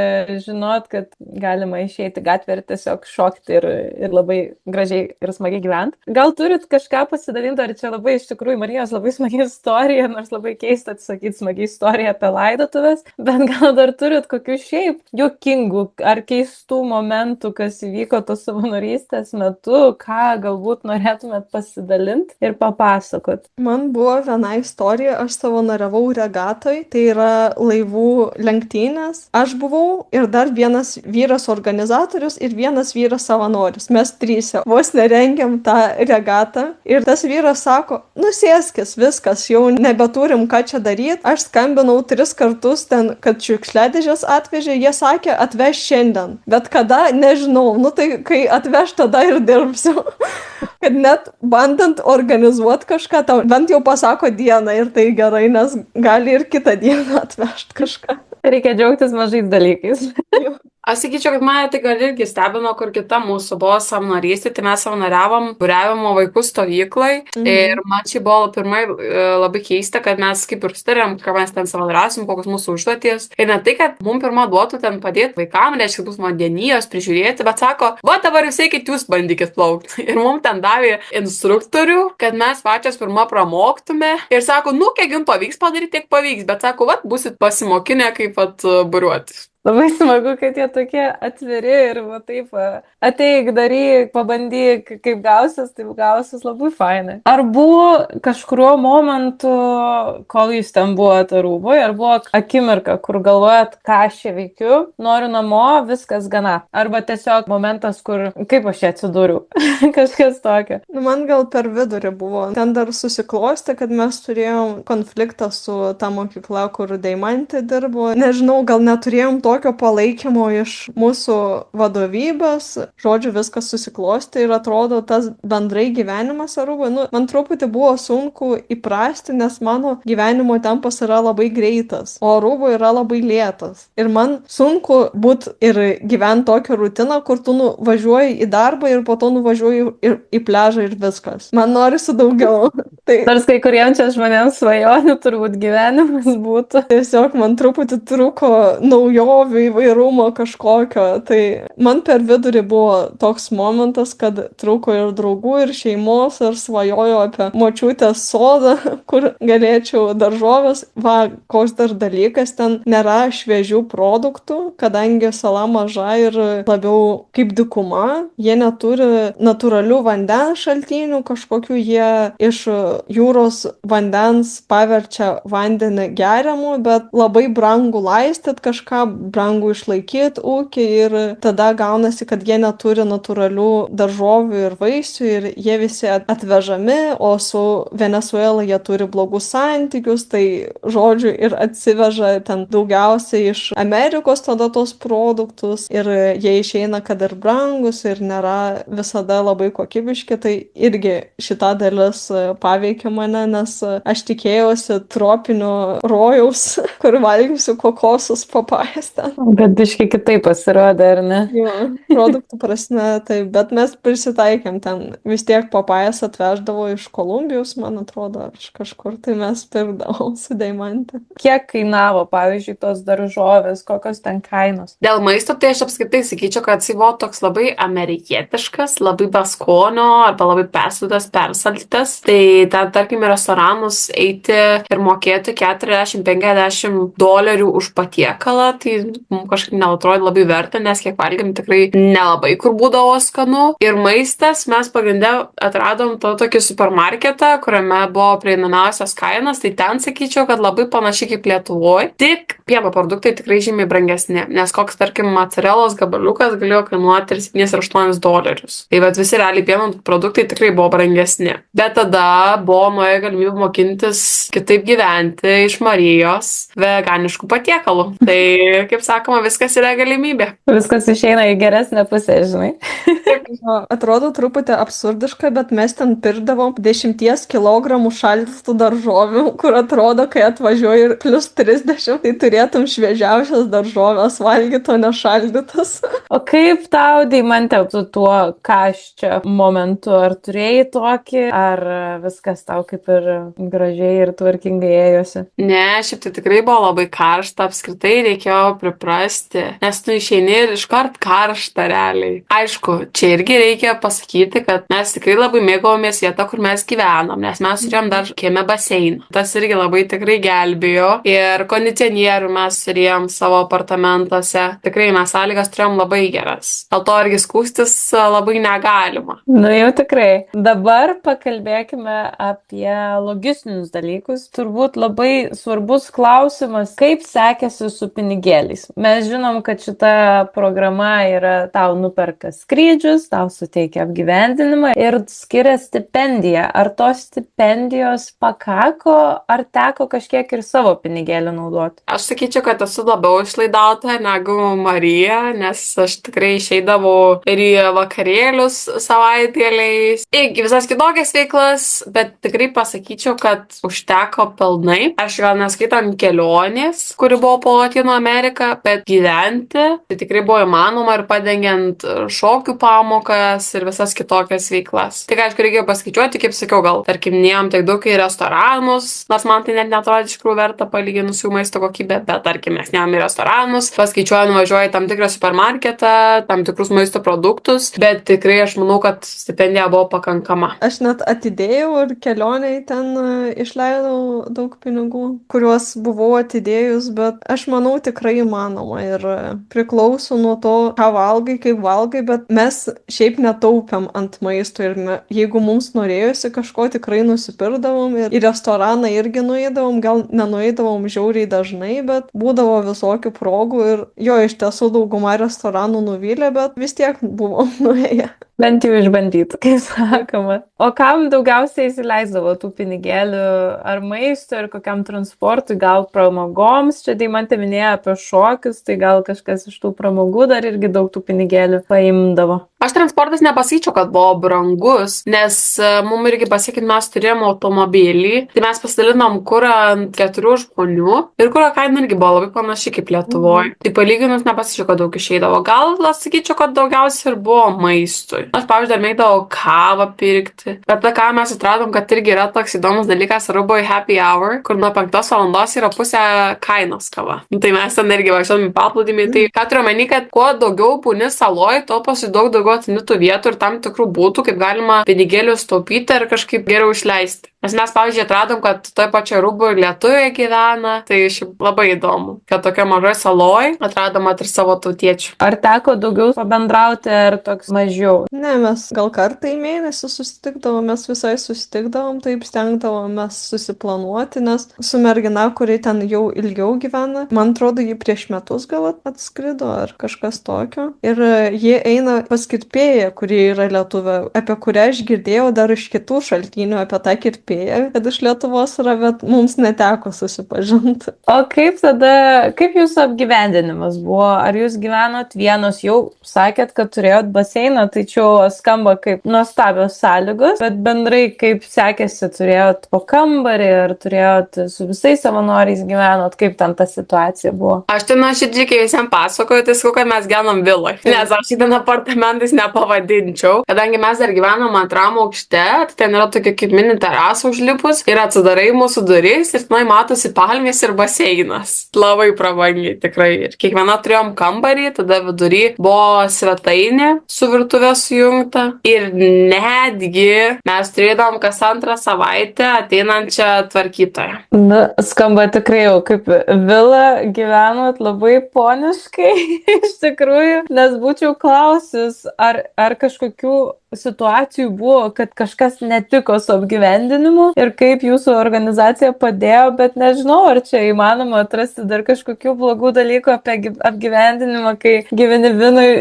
žinot, kad galima išeiti gatvę ir tiesiog šokti ir labai gražiai ir smagiai gyventi. Gal turit kažką pasidalinti, ar čia labai iš tikrųjų Marijos labai smagi istorija, nors labai keista atsakyti smagi istorija apie laidotuvės, bet gal dar turit kokių šiaip juokingų ar keistų momentų, kas įvyko tos savanorystės metu, ką galbūt norėtumėt pasidalinti ir papasakot. Man buvo viena istorija, aš savanoriavau regatoj, tai yra laivų lenktynės. Aš buvau ir dar vienas vyras organizatorius ir vienas vyras savanoris. Mes trysia vos nerengiam tą regatą ir tas vyras sako, nusėskis, viskas, jau nebeturim ką čia daryti. Aš skambinau 3 kartus ten, kad šiukšliadėžės atvežė, jie sakė, atveš šiandien. Bet kada, nežinau, nu tai kai atveš, tada ir dirbsiu. Kad net bandant organizuoti kažką, tau bent jau pasako dieną ir tai gerai, nes gali ir kitą dieną atvežti kažką. Reikia džiaugtis mažais dalykais. Aš sakyčiau, kad mane tai gal irgi stebino, kur kita mūsų buvo savanorystė, tai mes savanoriavom buriavimo vaikų stovyklai ir man čia buvo pirmai labai keista, kad mes kaip ir sutarėm, ką mes ten savanoriausim, kokios mūsų užduoties. Ir ne tai, kad mums pirmą duotų ten padėti vaikam, reiškia, bus vandenijos prižiūrėti, bet sako, va dabar jūs eikit, jūs bandykit plaukti. Ir mums ten davė instruktorių, kad mes pačios pirmą pramoktume ir sako, nu, kiek jums pavyks padaryti, tiek pavyks, bet sako, va, busit pasimokinę, kaip buriuoti. Labai smagu, kad jie tokie atviri ir va taip, ateik, daryk, pabandyk, kaip gausis, taip gausis, labai fainai. Ar buvo kažkuriuo momentu, kol jūs ten buvote rūboje, ar buvo akimirka, kur galvojat, ką aš čia veikiu, noriu namo, viskas gana. Arba tiesiog momentas, kur, kaip aš čia atsidūriau, kažkas tokio. Man gal per vidurį buvo. Ten dar susiklosti, kad mes turėjom konfliktą su ta mokykla, kur Deimantė dirbo. Nežinau, gal neturėjom tokio palaikymo iš mūsų vadovybės. Žodžiu, viskas susiklosti ir atrodo tas bendrai gyvenimas Aruboje. Nu, man truputį buvo sunku įprasti, nes mano gyvenimo tempas yra labai greitas, o Aruboje yra labai lėtas. Ir man sunku būt ir gyventi tokią rutiną, kur tu nuvažiuoji į darbą ir po to nuvažiuoji ir į pliažą ir viskas. Man norisi daugiau. Tai Nors kai kuriems čia žmonėms svajonių turbūt gyvenimas būtų. tiesiog man truputį trūko naujovių, įvairumo kažkokio. Tai man per vidurį buvo toks momentas, kad trūko ir draugų, ir šeimos, ir svajojo apie močiutės sodą, kur galėčiau daržovės. Va, koks dar dalykas, ten nėra šviežių produktų, kadangi sala maža ir labiau kaip dykuma. Jie neturi natūralių vandens šaltinių, kažkokių jie iš jūros vandens paverčia vandenį geriamu, bet labai brangu laistyt kažką, brangu išlaikyti ūkį ir tada gaunasi, kad jie neturi natūralių daržovių ir vaisių ir jie visi atvežami, o su Venesuela jie turi blogus santykius, tai žodžiu ir atsiveža ten daugiausiai iš Amerikos tada tos produktus ir jie išeina, kad ir brangus ir nėra visada labai kokybiški, tai irgi šita dalis paveikė mane, nes aš tikėjausi tropinio rojaus, kur valgysiu kokosus, papajas ten. Bet biškai kitaip pasirodė, ar ne? Jo, produktų prasme, tai, bet mes prisitaikėm ten. Vis tiek papajas atveždavo iš Kolumbijos, man atrodo, ar iš kažkur, tai mes pirkdavom su Deimantė. Kiek kainavo, pavyzdžiui, tos daržovės, kokios ten kainos? Dėl maisto, tai aš apskritai sakyčiau, kad jis buvo toks labai amerikietiškas, labai be skonio arba labai persūdas, persaltytas. Tai ten, tarkim, į restoranus eiti ir mokėti $40-50 už patiekalą, tai mums kažkaip neatrodo labai verta, nes kiek valgėm tikrai nelabai kur būdavo skanu. Ir maistas mes pagrindę atradom tokį supermarketą, kuriame buvo prieinamiausias kainas, tai ten sakyčiau, kad labai panašiai kaip Lietuvoje, tik pieno produktai tikrai žymiai brangesni, nes koks, tarkim, mocarelos gabaliukas galėjo kainuoti ir $7-8. Tai vat visi realiai pieno produktai tikrai buvo brangesni. Bet tada buvo nuoja galimybė mokintis kitaip gyventi iš Marijos veganiškų patiekalų. Tai, kaip sakoma, viskas yra galimybė. Viskas išeina į geresnę pusę, žinai. Atrodo truputį absurdiška, bet mes ten pirkdavom 10 kilogramų šaldytų daržovių, kur atrodo, kai atvažiuoji ir plus 30, tai turėtum šviežiausias daržovės valgyti, o ne šaldytas. O kaip tau, Deimante, su tuo karščio momentu? Ar turėjai tokį, ar viskas tau kaip ir gražiai ir tvarkingai ėjosi? Ne, šiaip tai tikrai buvo labai karšta, apskritai reikėjo priprasti, nes tu išeini ir iškart karšta realiai. Aišku, čia irgi reikia pasakyti, kad mes tikrai labai mėgavomės vietą, kur mes gyvenom, nes mes turėjom dar kieme baseiną. Tas irgi labai tikrai gelbėjo ir kondicionierių mes turėjom savo apartamentuose. Tikrai mes sąlygas turėjom labai geras. Dėl to irgi skūstis labai negalima. Nu jau tikrai. Dabar pakalbėkime apie logistinius dalykus. Turbūt labai svarbus klausimas, kaip sekėsi su pinigėliais. Mes žinom, kad šita programa yra tau nuperka skrydžius, tau suteikia apgyvendinimą ir skiria stipendiją. Ar tos stipendijos pakako, ar teko kažkiek ir savo pinigėlių naudoti? Aš sakyčiau, kad esu labiau išlaidauta negu Marija, nes aš tikrai išeidavau ir į vakarėlius savaitgaliais, į visas kitokias veiklas, bet tikrai pasakyčiau, kad užteko pilnai. Aš gal neskaitant kelionės, kuri buvo po Latino Ameriką, bet gyventi tai tikrai buvo įmanoma ir padengiant šokių pamokas ir visas kitokias veiklas. Tik aišku, reikia paskaičiuoti, kaip sakiau, gal tarkim, neėjom tiek daug į restoranus, nors man tai net neatrodė iš tikrųjų verta palyginus jų maisto kokybę, bet tarkim, mes neėjom į restoranus, paskaičiuoju, nuvažiuoju į tam tikrą supermarketą, tam tikrus maisto produktus, bet tikrai aš manau, kad stipendija buvo pakankama. Aš net atidėjau ir kelioniai ten išleidau daug pinigų, kuriuos buvau atidėjus, bet aš manau tikrai įmanoma ir priklauso nuo to, ką valgai, kaip valgai, bet mes šiaip netaupėm ant maisto ir jeigu mums norėjosi kažko, tikrai nusipirdavom ir į restoraną irgi nueidavom, gal nenueidavom žiauriai dažnai, bet būdavo visokių progų ir jo, iš tiesų dauguma restoranų nuvylė, bet vis tiek buvom nuėję. Bent jau išbandyti, kaip sakoma. O kam daugiausiai įsileisdavo tų pinigėlių? Ar maisto, ar kokiam transportui, gal pramogoms? Čia Deimantė minėjo apie šokius, tai gal kažkas iš tų pramogų dar irgi daug tų pinigėlių paimdavo. Aš transportas nepasakyčiau, kad buvo brangus, nes mums irgi pasakė, kad mes turėjom automobilį, tai mes pasidalinom kurą ant 4 žmonių ir kurio kaina irgi buvo labai panaši kaip Lietuvoje. Tai palyginus nepasakyčiau, kad daug išeidavo. Gal sakyčiau, kad daugiausiai ir buvo maistui. Aš, pavyzdžiui, dar mėgdavau kavą pirkti, bet tą kavą mes atradom, kad irgi yra toks įdomus dalykas Aruboje Happy Hour, kur nuo 5 valandos yra pusė kainos kava. Tai mes ten irgi važiuodami paplūdimį, tai ką turiu omeny, kad kuo daugiau būni saloj, to pasi daug daugiau atinitų vietų ir tam tikrų būtų, kaip galima pinigėlius taupyti ir kažkaip geriau išleisti. Nes mes, pavyzdžiui, atradom, kad toje pačioje Aruboje lietuviai gyvena, tai šiaip labai įdomu, kad tokia mažoje saloje atradom ir savo tautiečių. Ar teko daugiau pabendrauti, ar toks mažiau? Ne, mes gal kartą į mėnesį susitikdavom, mes visai susitikdavom, taip stengdavomės susiplanuoti, nes su mergina, kuri ten jau ilgiau gyvena, man atrodo, ji prieš metus gal atskrido ar kažkas tokio. Ir ji eina pas kirpėją, kuri yra lietuvė, apie kurią aš girdėjau dar iš kitų šaltinių apie tą kirpėją, kad iš Lietuvos yra, bet mums neteko susipažinti. O kaip tada, kaip jūsų apgyvendinimas buvo? Ar jūs gyvenot vienos, jau sakėt, kad turėjot baseiną, tai čia skamba kaip nuostabios sąlygos, bet bendrai kaip sekėsi, turėjot po kambarį, ar turėjot su visais savanoriais gyvenot, kaip ten ta situacija buvo? Aš ten nuoširdžiai, kai visiems pasakoju, tai sakau, kad mes gyvenam viloje, nes aš ten apartamentais nepavadinčiau, kadangi mes dar gyvenam antram aukšte, tai ten yra tokia kaip mini terasa užlipus ir atsidarai mūsų duris ir tenai matosi palmės ir baseinas. Labai prabangiai tikrai. Ir kiekviena turėjom kambarį, tada vidury buvo svetainė su virtuvė sujungta ir netgi mes turėdavom kas antrą savaitę ateinančią tvarkytoją. Na, skamba tikrai jau kaip vila, gyvenot labai poniškai iš tikrųjų, nes būčiau klausius, ar kažkokių situacijų buvo, kad kažkas netiko su apgyvendinimu ir kaip jūsų organizacija padėjo, bet nežinau, ar čia įmanoma atrasti dar kažkokių blogų dalykų apie apgyvendinimą, kai gyveni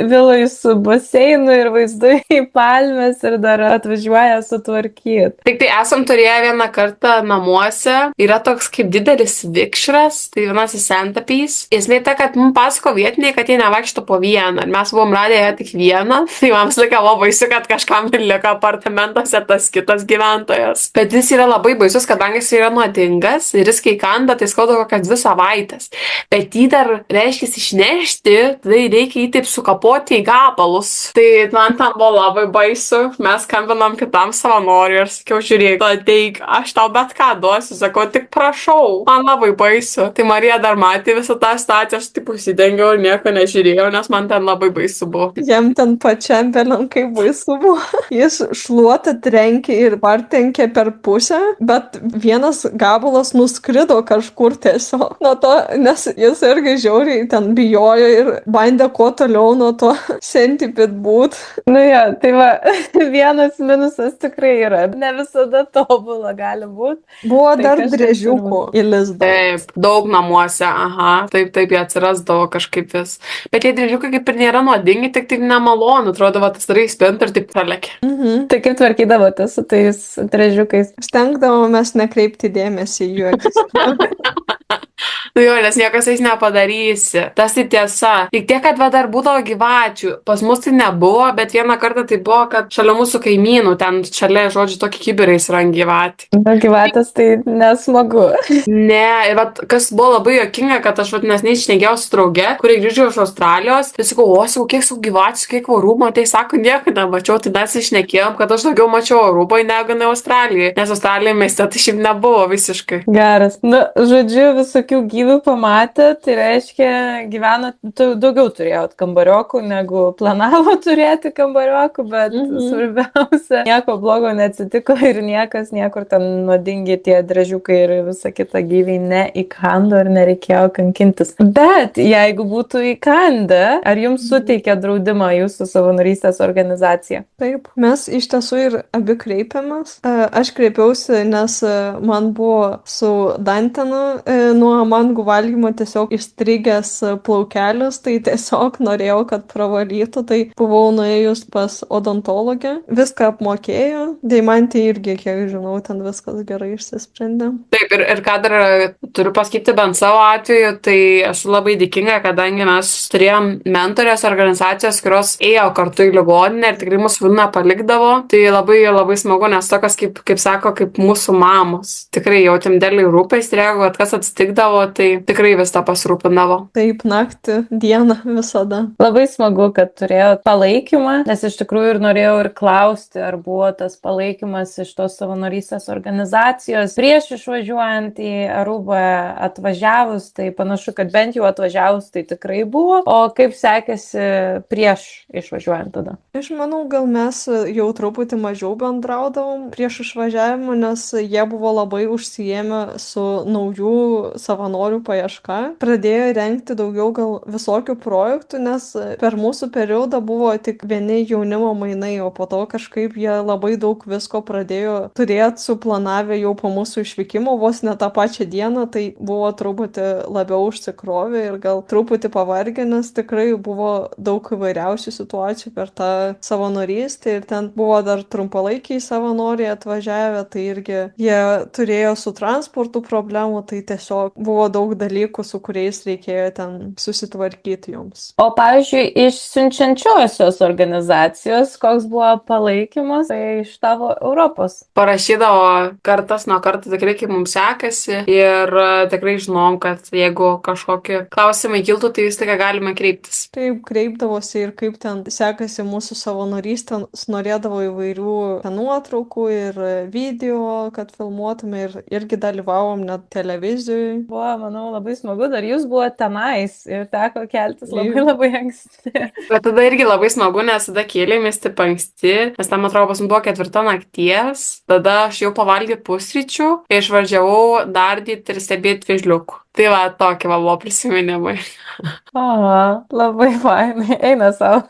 viloj su baseinu ir vaizdu į palmes ir dar atvažiuoja sutvarkyti. Tik tai esam turėję vieną kartą namuose, yra toks kaip didelis vikšras, tai vienasis centapys. Esmė ta, kad mums pasako vietiniai, kad jie nevaikšto po vieną. Ir mes buvom radę ją tik vieną, tai man visą laiką buvo baisu, kad kažkam liko apartamentuose tas kitas gyventojas. Bet jis yra labai baisus, kadangi jis yra nuodingas ir jis kai kanda, tai skauda kokias 2 savaitės. Bet jį dar, reiškia, išnešti, tai reikia jį taip sukapoti į gabalus. Tai man tam buvo labai baisu. Mes skambinam kitam savanoriui ir sakiau, žiūrėk, ateik, aš tau bet ką duosiu, sakau, tik prašau, man labai baisu. Tai Marija dar matė visą tą situaciją, aš taip užsidengiau ir nieko nežiūrėjau, nes man ten labai baisu buvo. Jam ten pačiam belam kaip baisu buvo. Jis šluotą trenkė ir partrenkė per pusę, bet vienas gabalas nuskrido kažkur tiesiog nuo to, nes jis irgi žiauriai ten bijojo ir bandė kuo toliau nuo to centipede būt. Nu jo, tai va, vienas minusas tikrai yra. Ne visada tobula gali būti. Buvo Tai dar kažkaip driežiukų į lizdą. Taip, daug namuose, aha, taip, jie atsirasdavo kažkaip vis. Bet tie driežiukai kaip ir nėra nuodingi, tik taip nemalonu, atrodo, va, tas darai spintą ir taip pralekė. Tai kaip tvarkydavote su tais drežiukais? Stengdavomės nekreipti dėmesį į jų egzistavimą. Nu jo, nes niekas jais nepadarysi. Tas tai tiesa. Tik tiek, kad va dar būdavo gyvačių. Pas mus tai nebuvo, bet vieną kartą tai buvo, kad šalia mūsų kaimynų, ten šalia, žodžiu, tokį kibirais yra gyvatį. Nu, gyvatės tai nesmagu. Ne, ir va, kas buvo labai juokinga, kad aš nes neišnekėjau su drauge, kurie grįžo iš Australijos, tai sakau, kiek su gyvačių, kiek vorų, man tai sako, nieko nemačiau, tai mes išnekėjom, kad aš daugiau mačiau vorų, negu ne Australijoje, nes Australijoje mieste tai šiaip nebuvo visiškai. Geras. Nu, žodžiu, visokių gyvių pamatė, tai reiškia, daugiau turėjot kambariokų, negu planavo turėti kambariokų, bet svarbiausia, nieko blogo neatsitiko ir niekur ten nuodingi tie drežiukai ir visa kita gyviai neįkando ir nereikėjo kankintis. Bet jeigu būtų įkandę, ar jums suteikė draudimą jūsų savanorystės organizacija? Taip, mes iš tiesų ir abi kreipiamės. Aš kreipiausi, nes man buvo su dantenu nuo mangų valgymo tiesiog įstrigęs plaukelis, tai tiesiog norėjau, kad pravalytų, tai buvau nuėjus pas odontologę, viską apmokėjo, deimantė irgi, kiek žinau, ten viskas gerai išsisprendė. Taip, ir ką dar turiu pasakyti bent savo atveju, tai esu labai dėkinga, kadangi mes turėjom mentorės organizacijos, kurios ėjo kartu į ligoninę ir tikrai mūsų nepalikdavo, tai labai, labai smagu, nes tokios, kaip sako, kaip mūsų mamos. Tikrai jautėm dėlį rūpestį, jeigu kas atsitikdavo, tai tikrai vis tą pasirūpindavo. Taip, naktį, dieną visada. Labai smagu, kad turėjot palaikymą, nes iš tikrųjų ir norėjau ir klausti, ar buvo tas palaikymas iš tos savanorystės organizacijos prieš išvažiuojant į Arubą, atvažiavus, tai panašu, kad bent jau atvažiavus tai tikrai buvo, o kaip sekėsi prieš išvažiuojant tada? Aš manau, gal mes jau truputį mažiau bendraudavom prieš išvažiavimą, nes jie buvo labai užsiėmę su naujų savanorių paieška. Pradėjo rengti daugiau gal visokių projektų, nes per mūsų periodą buvo tik vieni jaunimo mainai, o po to kažkaip jie labai daug visko pradėjo turėti suplanavę jau po mūsų išvykimo, vos ne tą pačią dieną, tai buvo truputį labiau užsikrovę ir gal truputį pavargę, nes tikrai buvo daug įvairiausių situacijų per tą savanorystę ir ten buvo dar trumpalaikiai savanoriai atvažiavę, tai irgi jie turėjo su transportu problemų, tai tiesiog buvo daug dalykų, su kuriais reikėjo ten susitvarkyti joms. O pavyzdžiui, iš siunčiančiosios organizacijos, koks buvo palaikymas, tai iš tavo Europos? Parašydavo kartas nuo karto tikrai, kaip mums sekasi ir tikrai žinom, kad jeigu kažkokie klausimai kiltų, tai vis tik galime kreiptis. Taip, kreipdavosi ir kaip ten sekasi mūsų savanorystė, norėdavo įvairių nuotraukų ir video, kad filmuotume ir irgi dalyvavom net televizijoje. Buvo, manau, labai smagu, dar jūs buvote tenais ir teko keltis labai anksti. Bet tada irgi labai smagu, nes tada kėlėmės taip anksti, nes tam atrodo pas mus buvo 4 nakties, tada aš jau pavalgė pusryčių ir išvažiavau dardyti ir stebėti vėžliukų. Tai va, tokie va buvo prisiminimai. Aha, labai fainai, eina savo.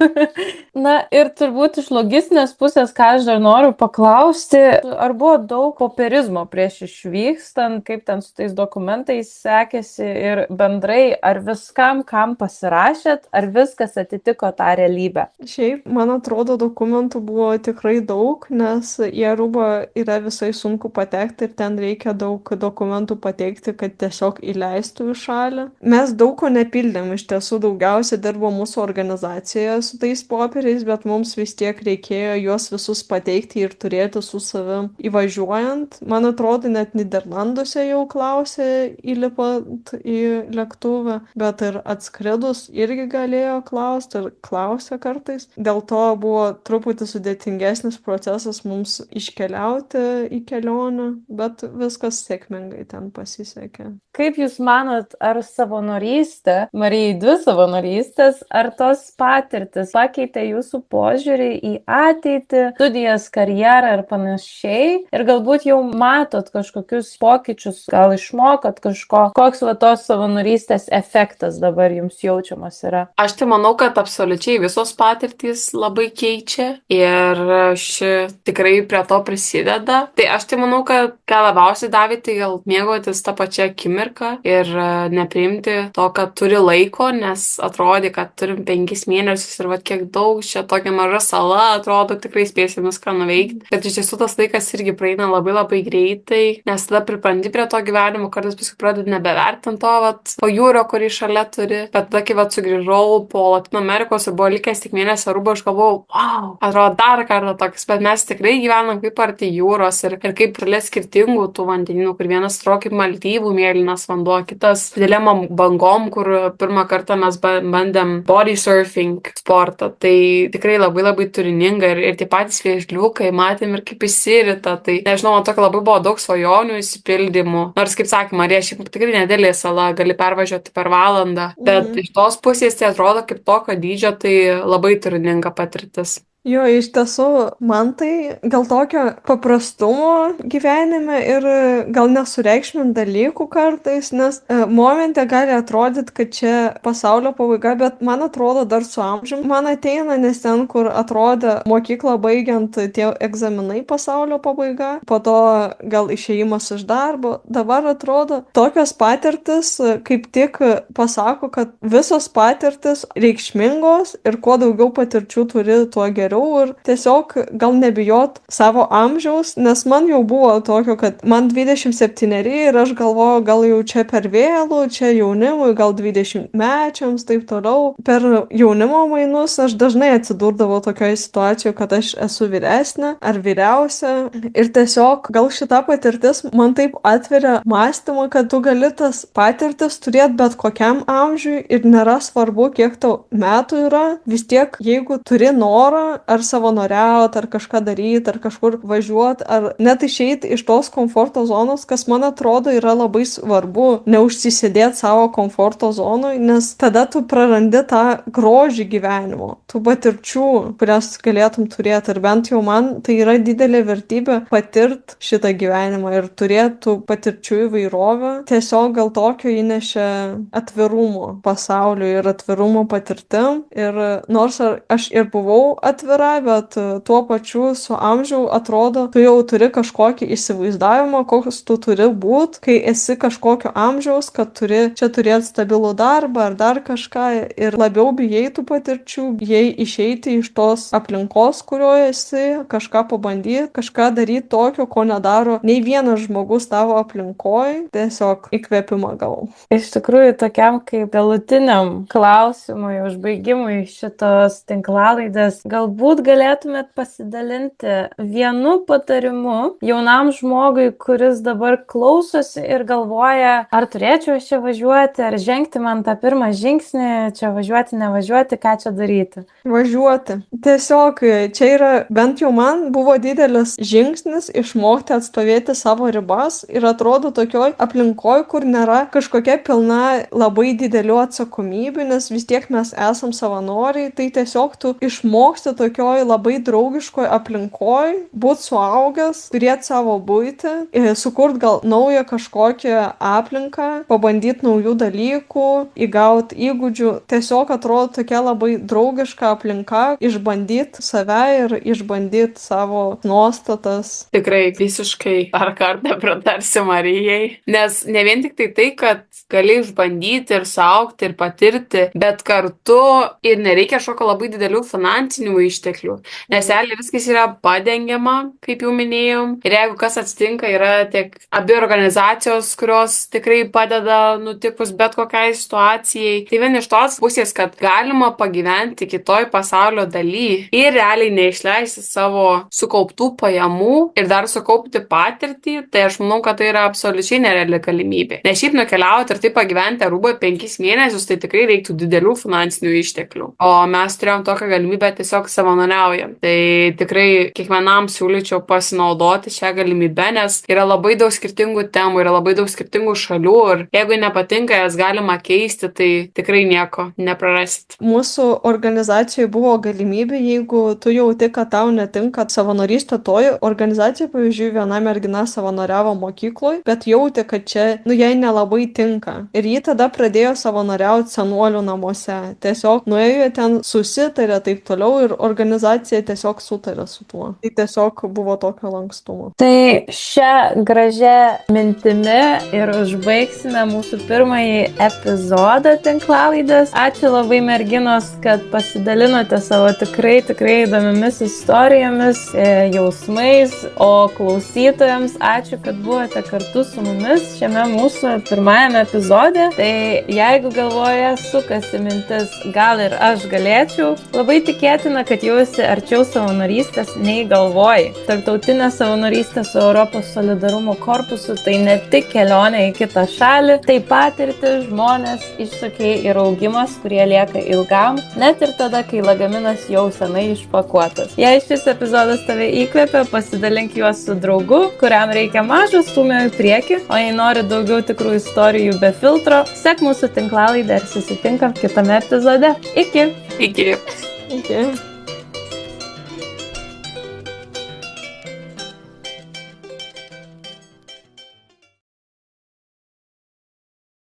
Na ir turbūt iš logistinės pusės, ką aš dar noriu paklausti, ar buvo daug popierizmo prieš išvykstant, kaip ten su tais dokumentais sekėsi ir bendrai, ar viskam, kam pasirašėt, ar viskas atitiko tą realybę? Šiaip, man atrodo, dokumentų buvo tikrai daug, nes į Arubą yra visai sunku patekti ir ten reikia daug dokumentų pateikti, kad tiesiog įleistų į šalį. Mes daug ko nepildėm, iš tiesų daugiausia dirbo mūsų organizacijoje su tais popieriais, bet mums vis tiek reikėjo juos visus pateikti ir turėti su savim įvažiuojant. Man atrodo, net Niderlanduose jau klausė įlipant į lėktuvą, bet ir atskridus irgi galėjo klausti ir klausė kartais. Dėl to buvo truputį sudėtingesnis procesas mums iškeliauti į kelionę, bet viskas sėkmingai ten pasisekė. Kaip Jūs manot, ar savanorystė, Marijai 2 savanorystės, ar tos patirtis pakeitė Jūsų požiūrį į ateitį, studijas, karjerą ir panašiai? Ir galbūt jau matot kažkokius pokyčius, gal išmokot kažko, koks va tos savanorystės efektas dabar Jums jaučiamas yra? Aš tai manau, kad absoliučiai visos patirtys labai keičia ir ši tikrai prie to prisideda. Tai aš tai manau, kad ką labiausiai davė, tai gal mėgautis tą pačią akimirką ir nepriimti to, kad turi laiko, nes atrodė, kad turim 5 mėnesius ir va kiek daug, čia tokia maža sala, atrodo, tikrai spėsim viską nuveikti. Bet iš tiesų tas laikas irgi praeina labai labai greitai, nes tada pripranti prie to gyvenimo, kartais paskui pradedi nebevertinti to, vat, pajūrio, kurį šalia turi. Bet tada, kai vat sugrįžau po Latino Amerikos ir buvo likęs tik mėnesį Arubą, aš galvojau, wow, atrodo dar kartą toks, bet mes tikrai gyvenam kaip arti jūros ir kaip prie skirtingų tų vandenynų, kur vienas atrodo kaip Maldyvų mėlynas vanduo, kitas didelėm bangom, kur pirmą kartą mes bandėm body surfing sportą. Tai tikrai labai labai turininga ir tie patys vėžliukai, matėm ir kaip įsirita. Tai nežinau, man tokia labai buvo daug svajonių įsipildymų. Nors, kaip sakė Marija, šiaip tikrai nedidelė sala, gali pervažiuoti per valandą. Bet iš tos pusės tai atrodo kaip tokio dydžio, tai labai turininga patirtis. Jo, iš tiesų, man tai gal tokio paprastumo gyvenime ir gal nesureikšmint dalykų kartais, nes momente gali atrodyti, kad čia pasaulio pabaiga, bet man atrodo dar su amžiumi man ateina, nes ten, kur atrodė mokyklą baigiant tie egzaminai pasaulio pabaiga, po to gal išėjimas iš darbo, dabar atrodo tokios patirtis kaip tik pasako, kad visos patirtis reikšmingos ir kuo daugiau patirčių turi, tuo geriau. Ir tiesiog gal nebijot savo amžiaus, nes man jau buvo tokio, kad man 27 ir aš galvoju, gal jau čia per vėlų, čia jaunimui, gal 20-mečiams, taip toliau. Per jaunimo mainus aš dažnai atsidurdavau tokioje situacijoje, kad aš esu vyresnė ar vyriausia ir tiesiog gal šita patirtis man taip atveria mąstymą, kad tu gali tas patirtis turėti bet kokiam amžiui ir nėra svarbu, kiek tau metų yra, vis tiek jeigu turi norą ar savanoriaut, ar kažką daryti, ar kažkur važiuot, ar net išeiti iš tos komforto zonos, kas man atrodo yra labai svarbu, neužsisėdėti savo komforto zonui, nes tada tu prarandi tą grožį gyvenimo, tų patirčių, kurias galėtum turėti. Ir bent jau man tai yra didelė vertybė patirti šitą gyvenimą ir turėti patirčių įvairovę. Tiesiog gal tokio įnešė atvirumo pasauliui ir atvirumo patirtim. Ir nors aš ir buvau atvira, bet tuo pačiu su amžiau atrodo, tu jau turi kažkokį įsivaizdavimą, koks tu turi būti, kai esi kažkokio amžiaus, kad turi čia turėti stabilų darbą ar dar kažką ir labiau bijai tų patirčių, bijai išeiti iš tos aplinkos, kurioje esi, kažką pabandyti, kažką daryti tokio, ko nedaro nei vienas žmogus tavo aplinkoje, tiesiog įkvėpimą gavau. Iš tikrųjų, tokiam kaip galutiniam klausimui, užbaigimui šitos tinklalaidės, galbūt galėtumėt pasidalinti vienu patarimu jaunam žmogui, kuris dabar klausosi ir galvoja, ar turėčiau čia važiuoti, ar žengti man tą pirmą žingsnį, čia važiuoti, nevažiuoti, ką čia daryti. Važiuoti. Tiesiog čia yra, bent jau man buvo didelis žingsnis išmokti atstovėti savo ribas ir atrodo tokioj aplinkoj, kur nėra kažkokia pilna labai didelių atsakomybių, nes vis tiek mes esam savanoriai, tai tiesiog tu išmoksti to tokioj labai draugiškoj aplinkoj, būt suaugęs, turėti savo buitį, sukurt gal naują kažkokią aplinką, pabandyti naujų dalykų, įgauti įgūdžių. Tiesiog atrodo tokia labai draugiška aplinka, išbandyti save ir išbandyti savo nuostatas. Tikrai visiškai dar kartą pratarsiu Marijai, nes ne vien tik tai, kad gali išbandyti ir suaugti ir patirti, bet kartu ir nereikia kažkokio labai didelių finansinių išteklių, nes realiai viskas yra padengiama, kaip jau minėjom, ir jeigu kas atsitinka, yra tiek abi organizacijos, kurios tikrai padeda nutikus bet kokiai situacijai. Tai vien iš tos pusės, kad galima pagyventi kitoj pasaulio daly ir realiai neišleisti savo sukauptų pajamų ir dar sukaupti patirtį, tai aš manau, kad tai yra absoliučiai nereali galimybė. Nes šiaip nukeliauti ir taip pagyventi Aruboje 5 mėnesius, tai tikrai reiktų didelių finansinių išteklių. O mes turėjom tokią galimybę tiesiog savanoriaujant. Tai tikrai kiekvienam siūlyčiau pasinaudoti šią galimybę, nes yra labai daug skirtingų temų, yra labai daug skirtingų šalių ir jeigu nepatinka, jas galima keisti, tai tikrai nieko neprarasit. Mūsų organizacijoje buvo galimybė, jeigu tu jauti, kad tau netinka savanorystė toj organizacijai, pavyzdžiui, viena mergina savanoriavo mokykloje, bet jautė, kad čia, jai nelabai tinka. Ir ji tada pradėjo savanoriauti senolių namuose. Tiesiog nuėjo ten, susitarė taip toliau ir organizacija tiesiog sutarė su tuo. Tai tiesiog buvo tokio lankstumo. Tai šią gražią mintimi ir užbaigsime mūsų pirmąjį epizodą tinklalaidės. Ačiū labai merginos, kad pasidalinote savo tikrai įdomiamis istorijomis, jausmais, o klausytojams ačiū, kad buvote kartu su mumis šiame mūsų pirmajame epizode. Tai jeigu galvoje sukasi mintis, gal ir aš galėčiau, labai tikėtina, kad jau esi arčiau savanorystės nei galvoji. Tarptautinė savanorystė su Europos solidarumo korpusu tai ne tik kelionė į kitą šalį, tai patirtis, žmonės, iššūkiai ir augimas, kurie lieka ilgam, net ir tada, kai lagaminas jau senai išpakuotas. Jei šis epizodas tave įkvėpė, pasidalink juos su draugu, kuriam reikia mažo stūmio į priekį, o jei nori daugiau tikrų istorijų be filtro, sek mūsų tinklalaidę ir susitinkam kitame epizode. Iki! Iki! Okay.